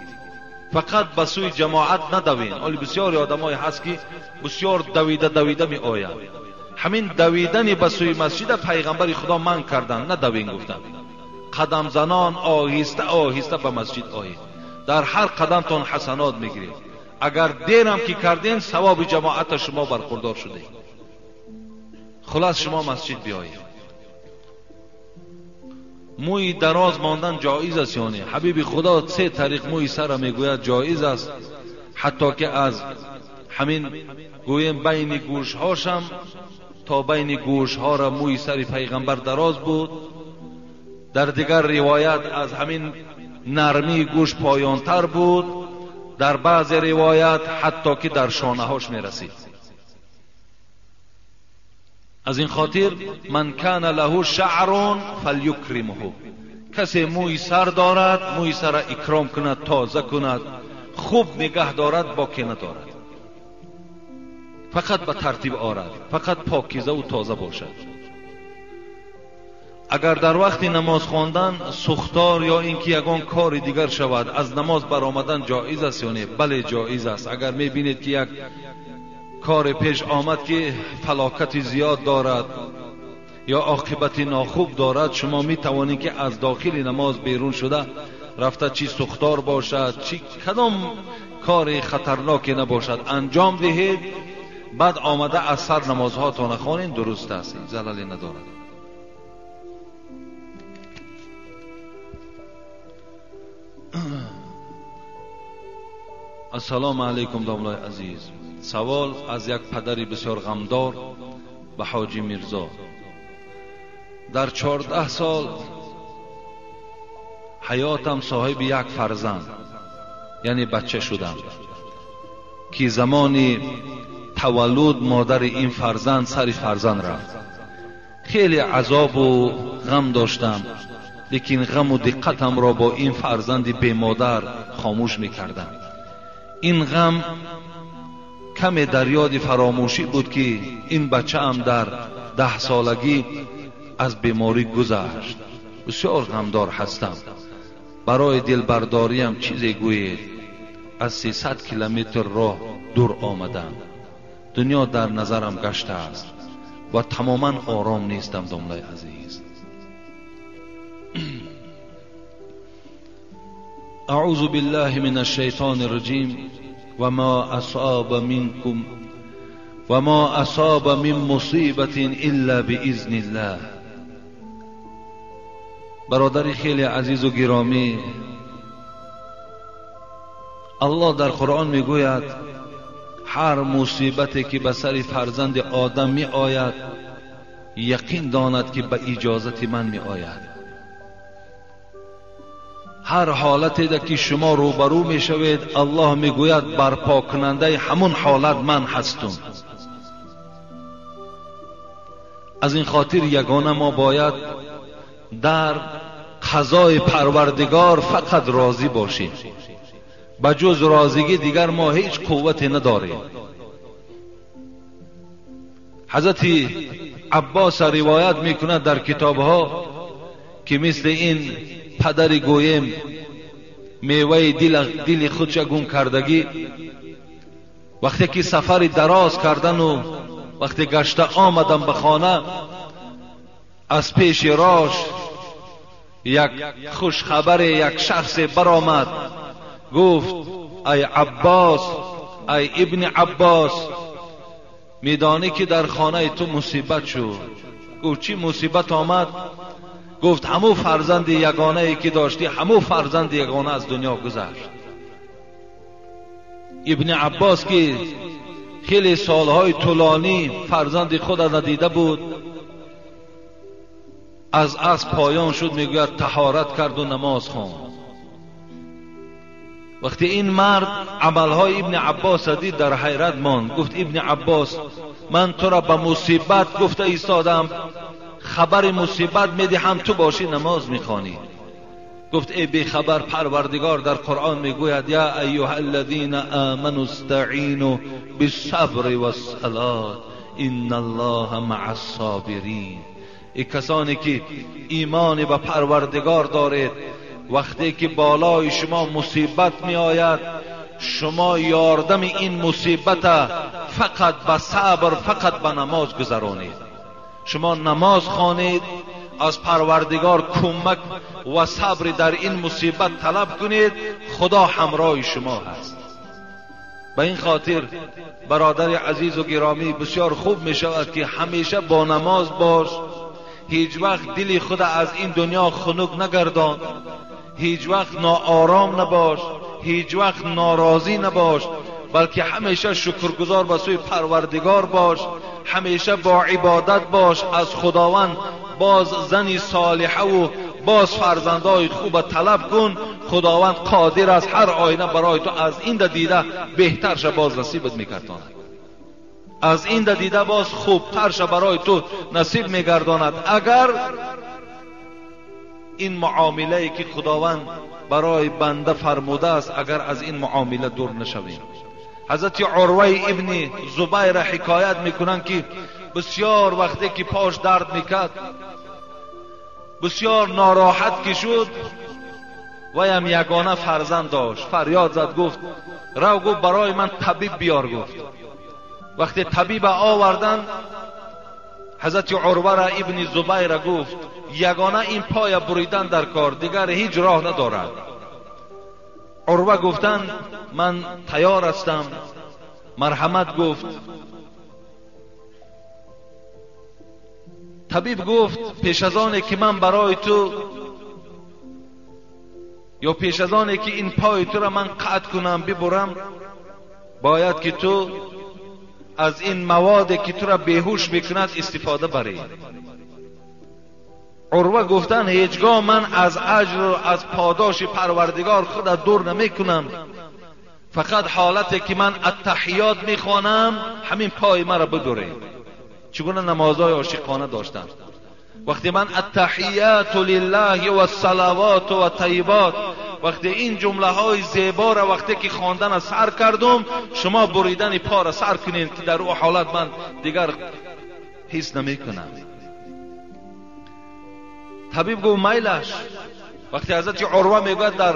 S1: فقط به سوی جماعت ندوین. ولی بسیار آدمای هست که بسیار دویده می آیند. همین دویدن به سوی مسجد پیغمبر خدا من کردن، ندوین گفتن. قدم زنان آهسته آهسته به مسجد آیید. در هر قدمتون حسنات میگیرید. اگر دیرم که کردین ثواب جماعت شما برخوردار شده. خلاص شما مسجد بیایید. موی دراز ماندن جایز است یا نه؟ حبیب خدا 3 طریق موی سر میگوید جایز است، حتی که از همین گویم بین گوش هاشم تا بین گوش ها را موی سر پیغمبر دراز بود. در دیگر روایت از همین نرمی گوش پایانتر بود. در بعض روایت حتی که در شانه هاش می رسید. از این خاطر من کان له شعر فلیکرمه، کسی موی سر دارد موی سر اکرام کند، تازه کند، خوب نگه دارد، باکی ندارد. فقط به ترتیب آرد، فقط پاکیزه و تازه باشد. اگر در وقت نماز خواندن سوختار یا اینکه یگان کار دیگر شود، از نماز برآمدن جایز است یا نه؟ بله جایز است. اگر میبینید که یک کار پیش آمد که فلاکت زیاد دارد یا عاقبت ناخوب دارد، شما می توانید که از داخل نماز بیرون شده رفته چی سوختار باشد، چی کدام کار خطرناکی نباشد انجام دهید، بعد آمده از سر نمازهاتون خوانید، درست است، زلالی ندارد. السلام علیکم داملای عزیز. سوال از یک پدری بسیار غمدار به حاجی میرزا. در 14 سال حیاتم صاحب یک فرزند یعنی بچه شدم که زمانی تولد مادر این فرزند سر فرزند رفت. خیلی عذاب و غم داشتم، لیکن غم و دقتم را با این فرزند بی مادر خاموش میکردم. این غم کم در یاد فراموشی بود که این بچه هم در 10 سالگی از بیماری گذشت. بسیار غمدار هستم. برای دلبرداریم چیزی گویید. از 300 کیلومتر راه دور آمدم. دنیا در نظرم گشته است و تماما آرام نیستم داملای عزیز. اعوذ بالله من الشیطان الرجیم. و ما اصاب منکم و ما اصاب من مصیبت الا باذن الله. برادری خیلی عزیز و گرامی، الله در قرآن میگوید هر مصیبتی که به سر فرزند آدم می آید یقین داند که به اجازت من می آید. هر حالتی که شما روبرو می شوید الله می گوید برپا کننده همون حالت من هستم. از این خاطر یگانه ما باید در قضای پروردگار فقط راضی باشیم. بجز راضیگی دیگر ما هیچ قوتی نداریم. حضرت عباس روایت میکند در کتابها که مثل این پدر گویم میوه دل خودش گم کردگی، وقتی که سفر دراز کردن و وقتی گشته آمدن به خانه، از پیش راش یک خوش خبر یک شخص برآمد، گفت ای عباس، ای ابن عباس، میدانی که در خانه تو مصیبت شد. گفت چی مصیبت آمد؟ گفت همو فرزند یگانه ای که داشتی، همو فرزند یگانه از دنیا گذشت. ابن عباس که خیلی سالهای طولانی فرزند خود ندیده بود، از پایان شد، میگوید طهارت کرد و نماز خواند. وقتی این مرد عملهای ابن عباس دید در حیرت ماند. گفت ابن عباس، من تو را به مصیبت گفته ایستادم، خبر مصیبت میدهم، تو باشی نماز میخوانی. گفت ای بی خبر، پروردگار در قرآن میگوید یا ایها الذین آمنوا استعینوا بالصبر والصلاة ان الله مع الصابرین. ای کسانی که ایمان به پروردگار دارید، وقتی که بالای شما مصیبت می آید، شما یاردم این مصیبت فقط به صبر، فقط به نماز گذرانید. شما نماز خوانید، از پروردگار کمک و صبر در این مصیبت طلب کنید، خدا همراه شما هست. به این خاطر برادر عزیز و گرامی، بسیار خوب می شود که همیشه با نماز باش، هیچ وقت دل خود از این دنیا خنک نگردان، هیچ وقت ناآرام نباش، هیچ وقت ناراضی نباش، بلکه همیشه شکرگزار به سوی پروردگار باش، همیشه با عبادت باش، از خداوند باز زنی صالحه و باز فرزندای خوب طلب کن. خداوند قادر است هر آینه برای تو از این دیده بهترش باز نصیبت میگرداند، از این دیده باز خوبترش برای تو نصیب میگرداند، اگر این معامله که خداوند برای بنده فرموده است، اگر از این معامله دور نشویم. حضرت عروه ابن زبیر حکایت میکنند که بسیار وقتی که پاش درد میکرد، بسیار ناراحت که شد، ویم یگانه فرزند داشت، فریاد زد، گفت رو، گفت برای من طبیب بیار. گفت وقتی طبیب آوردن، حضرت عروه را ابن زبیر گفت یگانه این پای بریدن در کار، دیگر هیچ راه ندارد. عروه گفتند من تیار هستم. مرحمت گفت. طبیب گفت پیش از آنه که من برای تو، یا پیش از آنه که این پای تو را من قطع کنم ببرم، باید که تو از این موادی که تو را بیهوش میکند استفاده بری. عروه گفتن هیچگاه من از اجر و از پاداش پروردگار خود دور نمیکنم، فقط حالتی که من التحیات میخوانم همین پای مرا بدوره. چگونه نمازهای عاشقانه داشتن. وقتی من التحیات لله و الصلوات و طیبات، وقتی این جمله های زیبا را وقتی که خواندن سر کردم، شما بریدن پا را سر کنین که در او حالت من دیگر حس نمی کنم. طبیب گفت میلش. وقتی حضرت عروه میگوید در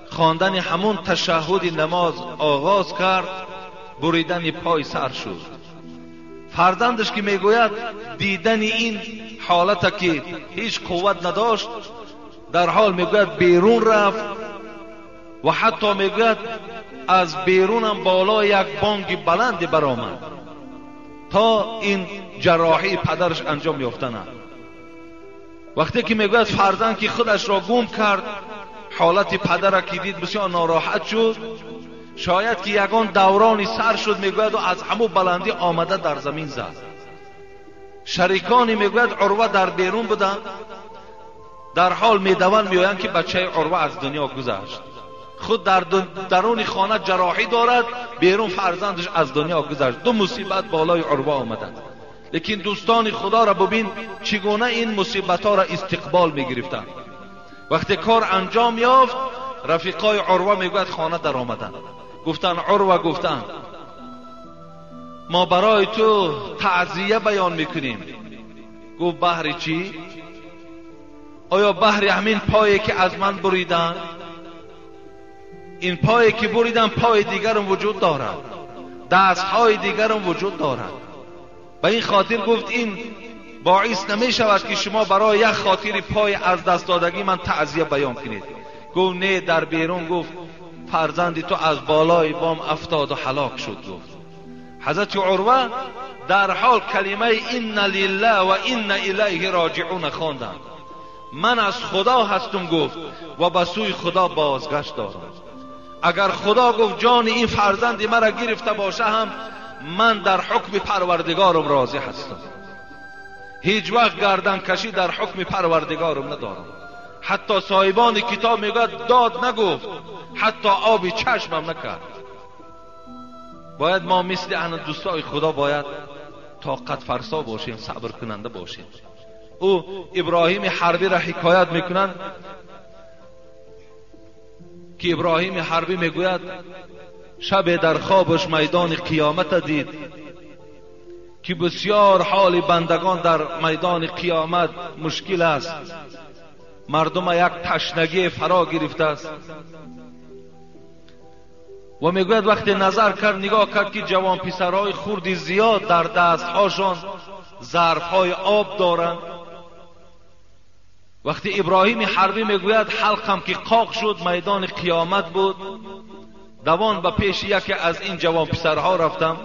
S1: خواندن همون تشهد نماز آغاز کرد، بریدن پای سر شد. فرزندش که میگوید دیدن این حالت که هیچ قوت نداشت، در حال میگوید بیرون رفت و حتی میگوید از بیرونم بالا یک بانگ بلندی برآمد تا این جراحی پدرش انجام یافتن. وقتی که میگوید فرزند که خودش را گم کرد، حالت پدر که دید بسیار ناراحت شد، شاید که یگان دورانی سر شد، میگوید و از همو بلندی آمده در زمین زد. شریکانی میگوید عروه در بیرون بودن، در حال میدوند میآیند که بچه عروه از دنیا گذشت. خود در درون خانه جراحی دارد، بیرون فرزندش از دنیا گذشت. دو مصیبت بالای عروه آمدند. لیکن دوستان خدا را ببین چگونه این مصیبت ها را استقبال میگرفتند. وقتی کار انجام یافت، رفیقای عروه میگوید خانه در آمدند. گفتن عروه، گفتن ما برای تو تعزیه بیان میکنیم. گفت بهر چی؟ آیا بهر همین پایی که از من بریدن؟ این پایی که بریدن پای دیگرم وجود دارد، دستهای دیگرم وجود دارد. به این خاطر گفت این باعث نمی شود که شما برای یک خاطر پای از دست دادگی من تعزیه بیان کنید. گفت نه، در بیرون گفت فرزند تو از بالای بام افتاد و هلاک شد. گفت حضرت عروه در حال کلمه ان لله و ان الیه راجعون خواندند. من از خدا هستم گفت و به سوی خدا بازگشت دارم. اگر خدا گفت جان این فرزند مرا گرفته باشه هم من در حکم پروردگارم راضی هستم. هیچ وقت گردن کشی در حکم پروردگارم ندارم. حتی صاحبان کتاب میگه داد نگفت، حتی آبی چشمم نکرد. باید ما مثل اهل دوستای خدا باید طاقت فرسا باشیم، صبر کننده باشیم. او ابراهیم حربی را حکایت میکنند که ابراهیم حربی میگوید شب در خوابش میدان قیامت دید که بسیار حال بندگان در میدان قیامت مشکل است. مردم یک تشنگی فرا گرفته است و میگوید وقتی نظر کرد، نگاه کرد که جوان پسرهای خردی زیاد در دستهاشان ظرفهای آب دارند. وقتی ابراهیم حربی میگوید حلقم که قاق شد، میدان قیامت بود، دوان به پیش یکی از این جوان پسرها رفتم،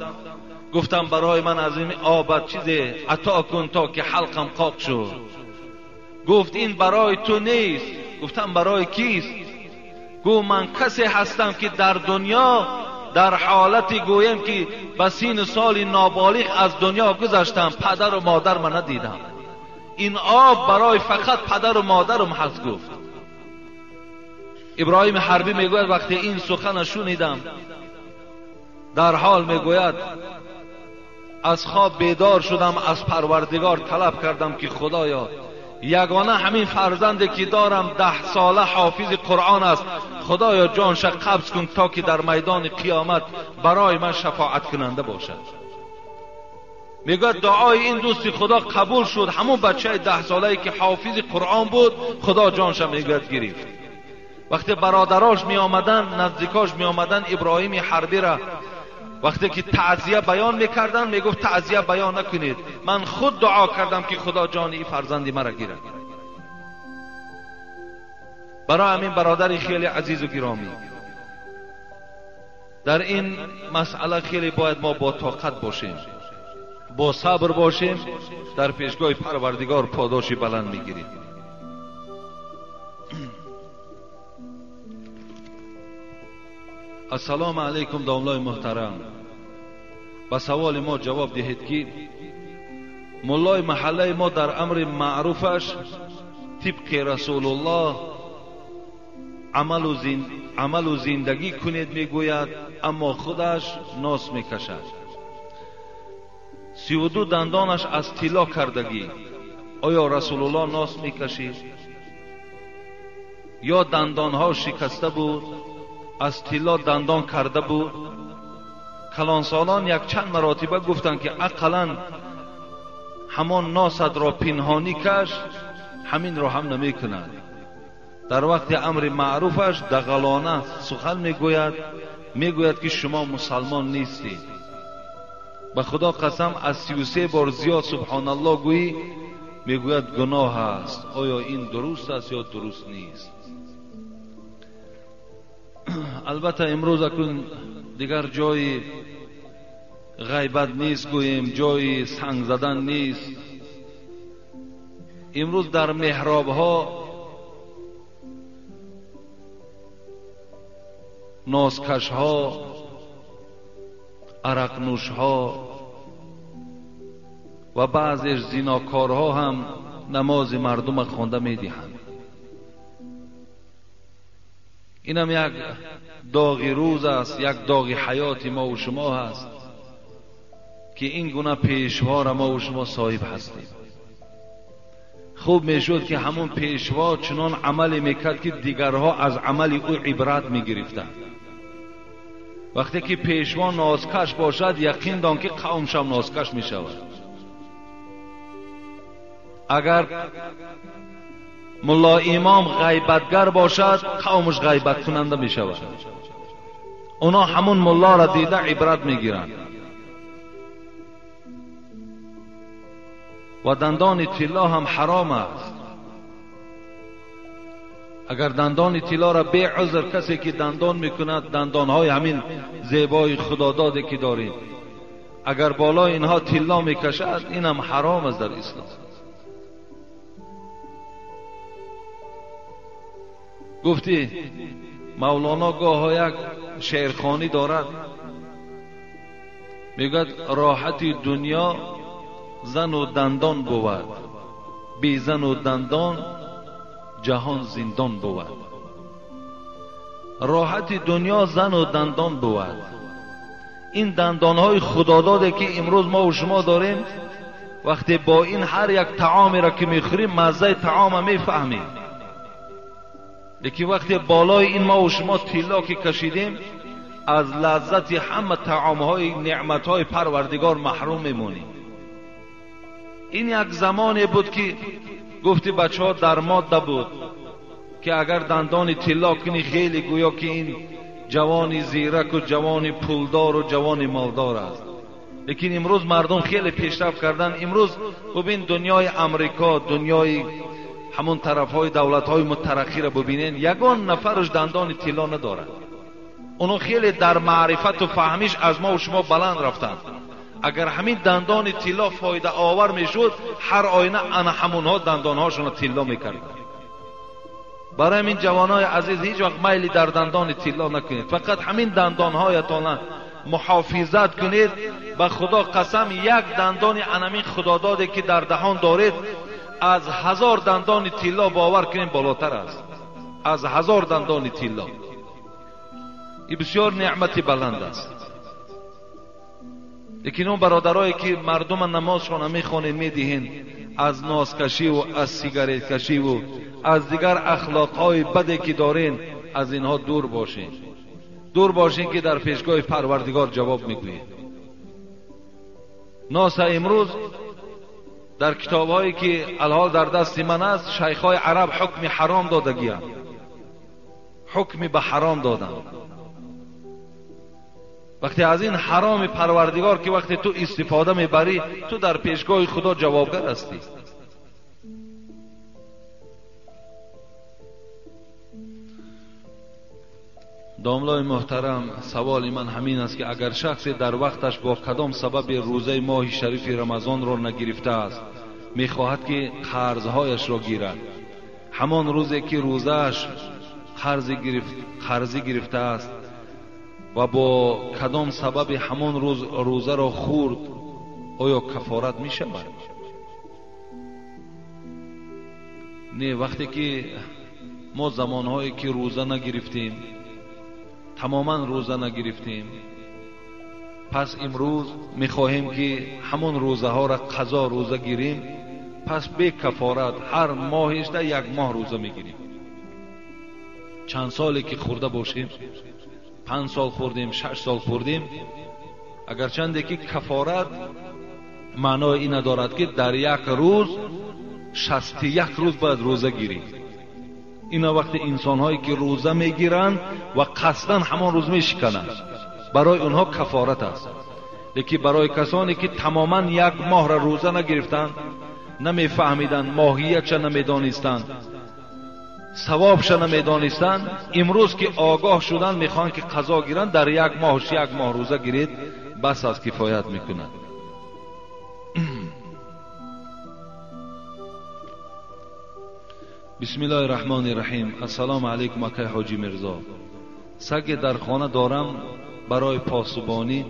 S1: گفتم برای من از این آب چیزی عطا کن تا که حلقم قاق شد. گفت این برای تو نیست. گفتم برای کیست؟ گفت من کسی هستم که در دنیا در حالتی گویم که به سین سال نابالغ از دنیا گذشتم، پدر و مادر من ندیدم. این آب برای فقط پدر و مادرم هست. گفت ابراهیم حربی میگوید وقتی این سخن شنیدم، در حال میگوید از خواب بیدار شدم، از پروردگار طلب کردم که خدایا یگانه همین فرزندی که دارم 10 ساله حافظ قرآن است، خدایا جانش قبض کن تا که در میدان قیامت برای من شفاعت کننده باشد. میگه دعای این دوست خدا قبول شد. همون بچه 10 ساله‌ای که حافظ قرآن بود خدا جانش میگه گرفت. وقتی برادراش می آمدن، نزدیکاش می آمدن ابراهیم حربی را وقتی که تعزیه بیان میکردن میگفت تعزیه بیان نکنید، من خود دعا کردم که خدا جان این فرزندی مرا گیرد. برای همین برادر خیلی عزیز و گرامی، در این مسئله خیلی باید ما با طاقت باشیم، با صبر باشیم، در پیشگاه پروردگار پاداشی بلند میگیریم. السلام علیکم داملای محترم. با سوال ما جواب دهید که مولای محله ما در امر معروفش طبق رسول الله عمل و زندگی کنید میگوید، اما خودش ناس میکشد. 32 دندانش از طلا کردگی. آیا رسول الله ناس میکشید یا دندانها شکسته بود، از طلا دندان کرده بود؟ کلانسالان یک چند مراتبه گفتند که اقلا همان ناست را پنهانی کش، همین را هم نمی کند. در وقت امر معروفش دغلانه سخن میگوید که شما مسلمان نیستید. به خدا قسم از 33 بار زیاد سبحان الله گویی میگوید گناه است. آیا این درست است یا درست نیست؟ البته امروز اکنون دیگر جای غیبت نیست گوییم، جای سنگ زدن نیست. امروز در محراب ها نازکش ها، عرق نوش ها و بعضی زیناکارها هم نماز مردم خوانده میدهند. اینم یک داغ روز است، یک داغ حیات ما و شما هست که این گونه پیشوا را ما و شما صاحب هستیم. خوب میشد که همون پیشوا چنان عملی میکرد که دیگرها از عمل او عبرت میگرفتند. وقتی که پیشوا نازکش باشد یقین دان که قومش هم نازکش می شود. اگر ملا امام غیبتگر باشد قومش غیبت کننده می شود. اونا همون ملا را دیده عبرت می گیرند. و دندان طلا هم حرام است. اگر دندان طلا را به عذر کسی که دندان میکند، دندانهای همین زیبای خداداده که داریم، اگر بالای اینها طلا میکشد، این هم حرام است در اسلام. گفتی مولانا گاه یک شعرخوانی دارد، میگد راحت دنیا زن و دندان بود، بی زن و دندان جهان زندان بود. راحت دنیا زن و دندان بود. این دندانهای خداداده که امروز ما و شما داریم، وقتی با این هر یک طعامی را که میخوریم مزه طعام میفهمیم، لیکن وقتی بالای این ما و شما طلا که کشیدیم، از لذت همه طعامهای نعمتهای پروردگار محروم میمونیم. این یک زمانی بود که گفتی بچه ها در ماده بود که اگر دندان طلا کنی خیلی گویا که این جوانی زیرک و جوانی پولدار و جوانی مالدار است. لیکن امروز مردم خیلی پیشرفت کردن. امروز ببین دنیای امریکا، دنیای همون طرف های دولت های مترقی را ببینین، یگان نفرش دندان طلا ندارد. اونو خیلی در معرفت و فهمیش از ما و شما بلند رفتند. اگر همین دندان طلا فایده آور میشد، هر آینه انا همونها دندانهاشون طلا میکردن. برای همین جوانای عزیز هیچ وقت میلی در دندان طلا نکنید، فقط همین دندانهایتان محافظت کنید. به خدا قسم یک دندان انمین خداداده که در دهان دارید از 1000 دندان طلا باور کنید بالاتر است. از 1000 دندان طلا. این بسیار نعمت بلند است. لیکن اون برادرایی که مردم نمازشون میخونین میدهین، از نازکشی و از سیگارت کشی و از دیگر اخلاقهای بدی که دارین، از اینها دور باشین. دور باشین که در پیشگاه پروردگار جواب میگویید. ناسا امروز در کتابهایی که الحال در دست من است، شیخای عرب حکم حرام دادگیند، حکم به حرام دادن. وقتی از این حرام پروردگار که وقتی تو استفاده میبری، تو در پیشگاه خدا جوابگر هستی. داملای محترم، سوال من همین است که اگر شخصی در وقتش با کدام سبب روزه ماه شریف رمضان را نگرفته است، میخواهد که قرضهایش را گیرد، همان روزی که روزهش قرضی گرفته است و با کدام سبب همان روز روزه را خورد، آیا کفارت می شود؟ نه، وقتی که ما زمانهایی که روزه نگرفتیم، تماما روزه نگرفتیم، پس امروز میخواهیم که همون روزه ها را قضا روزه گیریم، پس به کفارت هر ماهش در 1 ماه روزه میگیریم. چند سالی که خورده باشیم، 5 سال خوردیم، 6 سال خوردیم، اگر چندی که کفارت معنای این ندارد که در 1 روز 61 روز باید روزه گیریم. اینا وقتی انسان‌هایی که روزه میگیرند و قصداً همان روز میشکنند، برای اونها کفارت است. لیکن برای کسانی که تماماً 1 ماه را روزه نگرفتند، نمیفهمیدند، ماهیتش نمیدانستند، ثوابش نمیدانستند، امروز که آگاه شدند میخوان که قضا گیرند، در 1 ماهش 1 ماه روزه گیرید، بس از کفایت میکند. بسم الله الرحمن الرحیم. السلام علیکم اکای حاجی مرزا. سگ در خانه دارم، برای پاسبانی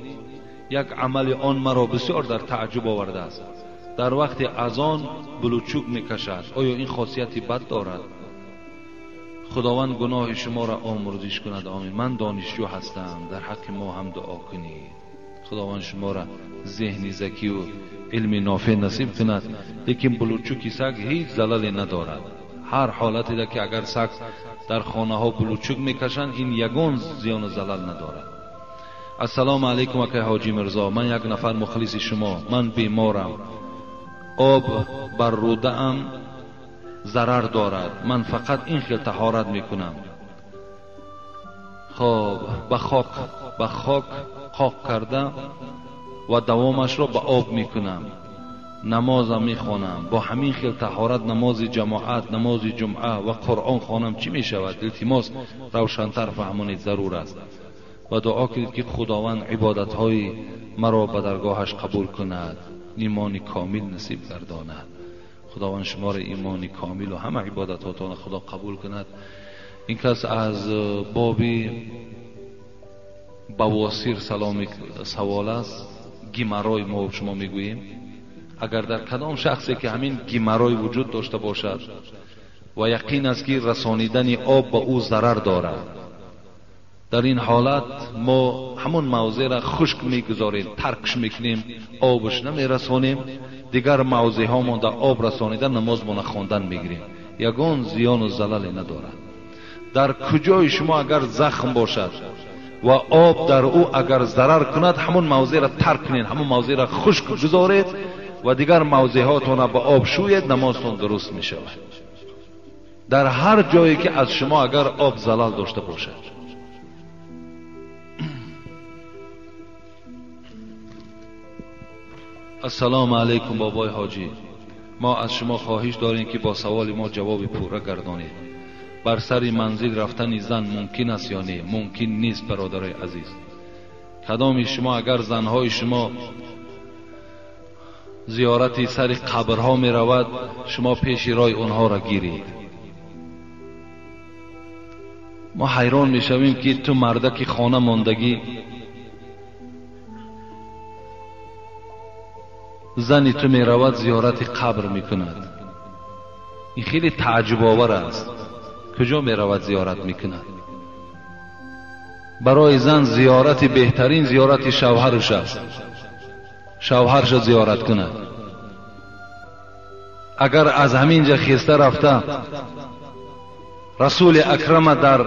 S1: یک عمل آن مرا بسیار در تعجب آورده است. در وقت اذان بلوچوک میکشد، آیا این خاصیتی بد دارد؟ خداوند گناه شما را آمرزش کند، آمین. من دانشجو هستم، در حق ما هم دعا کنید. خداوند شما را ذهن ذکی و علم نافع نصیب کند. لیکن بلوچوکی سگ هیچ ضرری ندارد. هر حالتی ده که اگر سگ در خانه ها بلوچوک میکشند، این یگان زیان و ضرر ندارد. السلام علیکم اکای حاجی مرزا، من یک نفر مخلص شما، من بیمارم، آب بر روده ام ضرر دارد، من فقط این خیل طهارت میکنم. خب به خاک کرده و دوامش را به آب میکنم، نمازم میخوانم، با همین خیل طهارت نماز جماعت، نماز جمعه و قرآن خوانم چی میشود؟ التماس روشنتر فهمانید ضرور است و دعا کنید که خداوند عبادت‌های مرا به درگاهش قبول کند، ایمان کامل نصیب گرداند. خداوند شما را ایمان کامل و همه عبادتاتون خدا قبول کند. این کس از بابی بواسیر سوال است. گیمرای ما شما میگوییم اگر در کدام شخصی که همین گیمرای وجود داشته باشد و یقین است که رسانیدن آب به او ضرر دارد، در این حالت ما همون موضع را خشک میگذاریم، ترکش میکنیم، آبش نمیرسانیم، دیگر موضع ها مانده آب رسانیدن نماز مانه خواندن میگیریم، یگان زیان و زلال ندارد. در کجای شما اگر زخم باشد و آب در او اگر ضرر کند، همون موضع را ترک کنید، همون موضع را خشک گذارید و دیگر موضع هاتون را به آب شوید، نمازتون درست می شود. در هر جایی که از شما اگر آب زلال داشته باشد. السلام علیکم بابای حاجی، ما از شما خواهش داریم که با سوال ما جواب پوره گردانید. بر سر منزل رفتن زن ممکن است یا نه؟ ممکن نیست برادرای عزیز. کدام شما اگر زنهای شما زیارت سر قبرها می رود، شما پیش رای اونها را گیرید. ما حیران می شویم که تو مردک خانه ماندگی زنی تو می رود زیارت قبر می کند. این خیلی تعجب آور است. کجا می رود زیارت می کند؟ برای زن زیارت بهترین زیارت شوهرش است، شوهرش زیارت کند. اگر از همینجا خسته رفته رسول اکرم در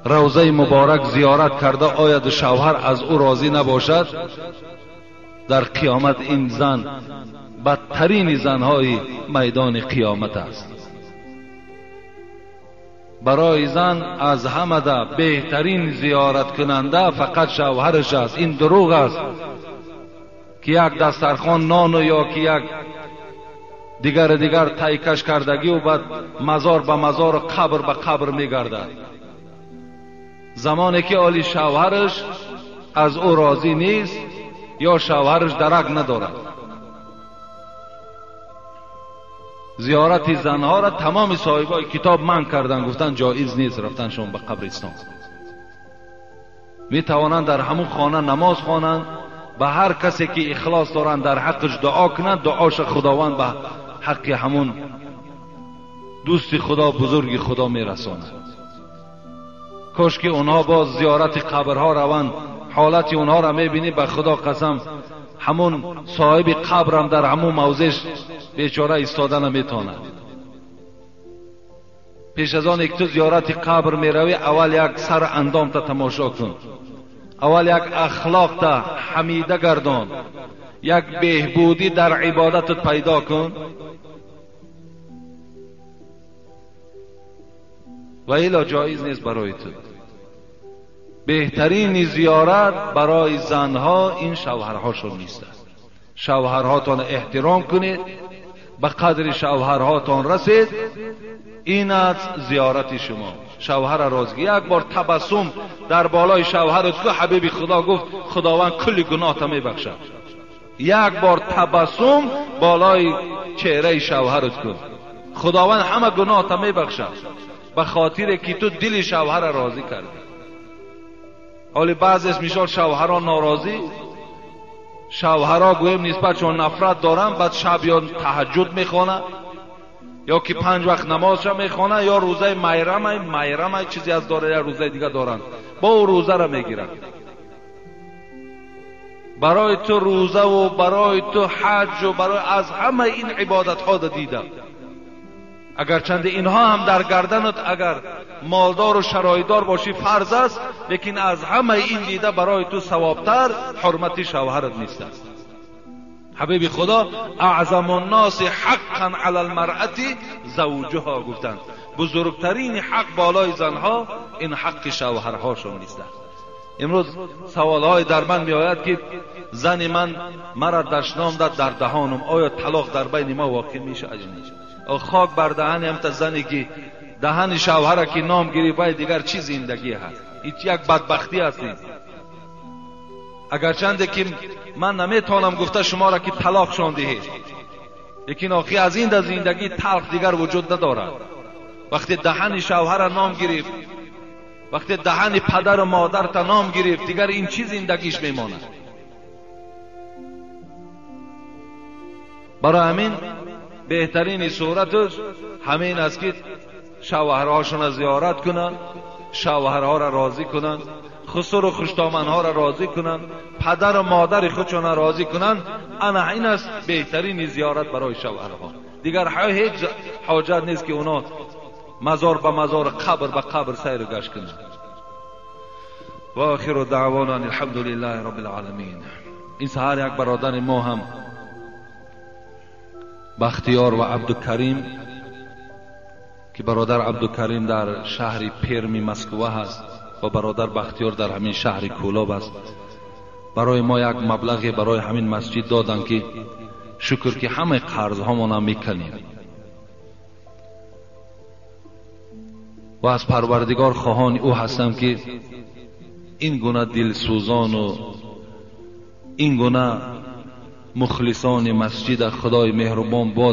S1: روضه مبارک زیارت کرده، آید شوهر از او راضی نباشد، در قیامت این زن بدترین زنهای میدان قیامت است. برای زن از همه ده بهترین زیارت کننده فقط شوهرش است. این دروغ است که یک دسترخوان نان و یا که یک دیگر تایکش کردگی و بعد مزار به مزار و قبر به قبر میگردد. زمانی که آلی شوهرش از او راضی نیست یا شوهرش درک ندارد، زیارت زنها را تمام صاحبای کتاب منع کردن، گفتن جایز نیست رفتنشون به قبرستان. می توانند در همون خانه نماز خوانند، به هر کسی که اخلاص دارند در حقش دعا کنند، دعاش خداوند به حق همون دوست خدا بزرگ خدا می رساند. کاش که اونها باز زیارت قبرها روند، حالت اونها را می بینی به خدا قسم همون صاحب قبرم در همون موضعش بیچاره ایستاده نمیتونه. پیش از آن یک تو زیارت قبر می روی، اول یک سر اندام تا تماشا کن، اول یک اخلاق تا حمیده گردان، یک بهبودی در عبادتت پیدا کن و الا جایز نیست برای تو. بهترین زیارت برای زنها این شوهرهاشون نیست. شوهرهاتون احترام کنید، به قدر شوهرهاتون رسید، این است زیارت شما. شوهر راضی، یک بار تبسم در بالای شوهرت که حبیب خدا گفت خداوند کلی گناه تا میبخشد. یک بار تبسم بالای چهره شوهرت کن، خداوند همه گناه تا میبخشد، به خاطر که تو دل شوهر راضی کردی. حالی بعضیش میشد شوهران ناراضی، شوهرها گویم نسبت چون نفرت دارن، بعد شب یا تهجد میخونه یا که 5 وقت نمازش میخونه یا روزه میرم چیزی از داره یا روزه دیگه دارن، با او روزه را میگیرن. برای تو روزه و برای تو حج و برای از همه این عبادت ها دیدم. اگرچند اینها هم در گردنت اگر مالدار و شرایطدار باشی فرض است، لیکن از همه این دیده برای تو ثوابتر حرمت شوهرت نیست. حبیب خدا اعظم الناس حقا علی المرأة زوجها گفتند بزرگترین حق بالای زنها این حق شوهرهاشون نیست. امروز سوالهای در من می آید که زن من مرا دشنام داد در دهانم، آیا طلاق در بین ما واقع میشه؟ خاک بر دهن هم تا زنی که دهن شوهر که نام گیری باید دیگر چی زندگی هست؟ این یک بدبختی است. اگرچند که من نمیتونم گفته شما را که طلاق شان دهید، لیکن آخی از این در زندگی تلخ دیگر وجود ندارد. وقتی دهن شوهر نام گرفت، وقتی دهن پدر و مادر تا نام گرفت، دیگر این چی زندگیش میماند؟ برای همین بهترین صورتش همین است که شوهرهاشون را زیارت کنند، شوهرها را راضی کنند، خسر و خوشتامنها را راضی کنند، پدر و مادر خودشون را راضی کنند. انا این است بهترین زیارت برای شوهرها. دیگر هیچ حاجت نیست که اونا مزار به مزار، قبر به قبر سیر و گشت کنند. و آخر دعوانا الحمد لله رب العالمین. این سحر یک برادر ما هم بختیار و عبدالکریم که برادر عبدالکریم در شهر پیرمی مسکو هست و برادر بختیار در همین شهر کولاب است، برای ما یک مبلغی برای همین مسجد دادن که شکر که همه قرض هامون میکنیم و از پروردگار خواهان او هستم که این گونه دلسوزان و این گونه مخلصان مسجد خدای مهربان باد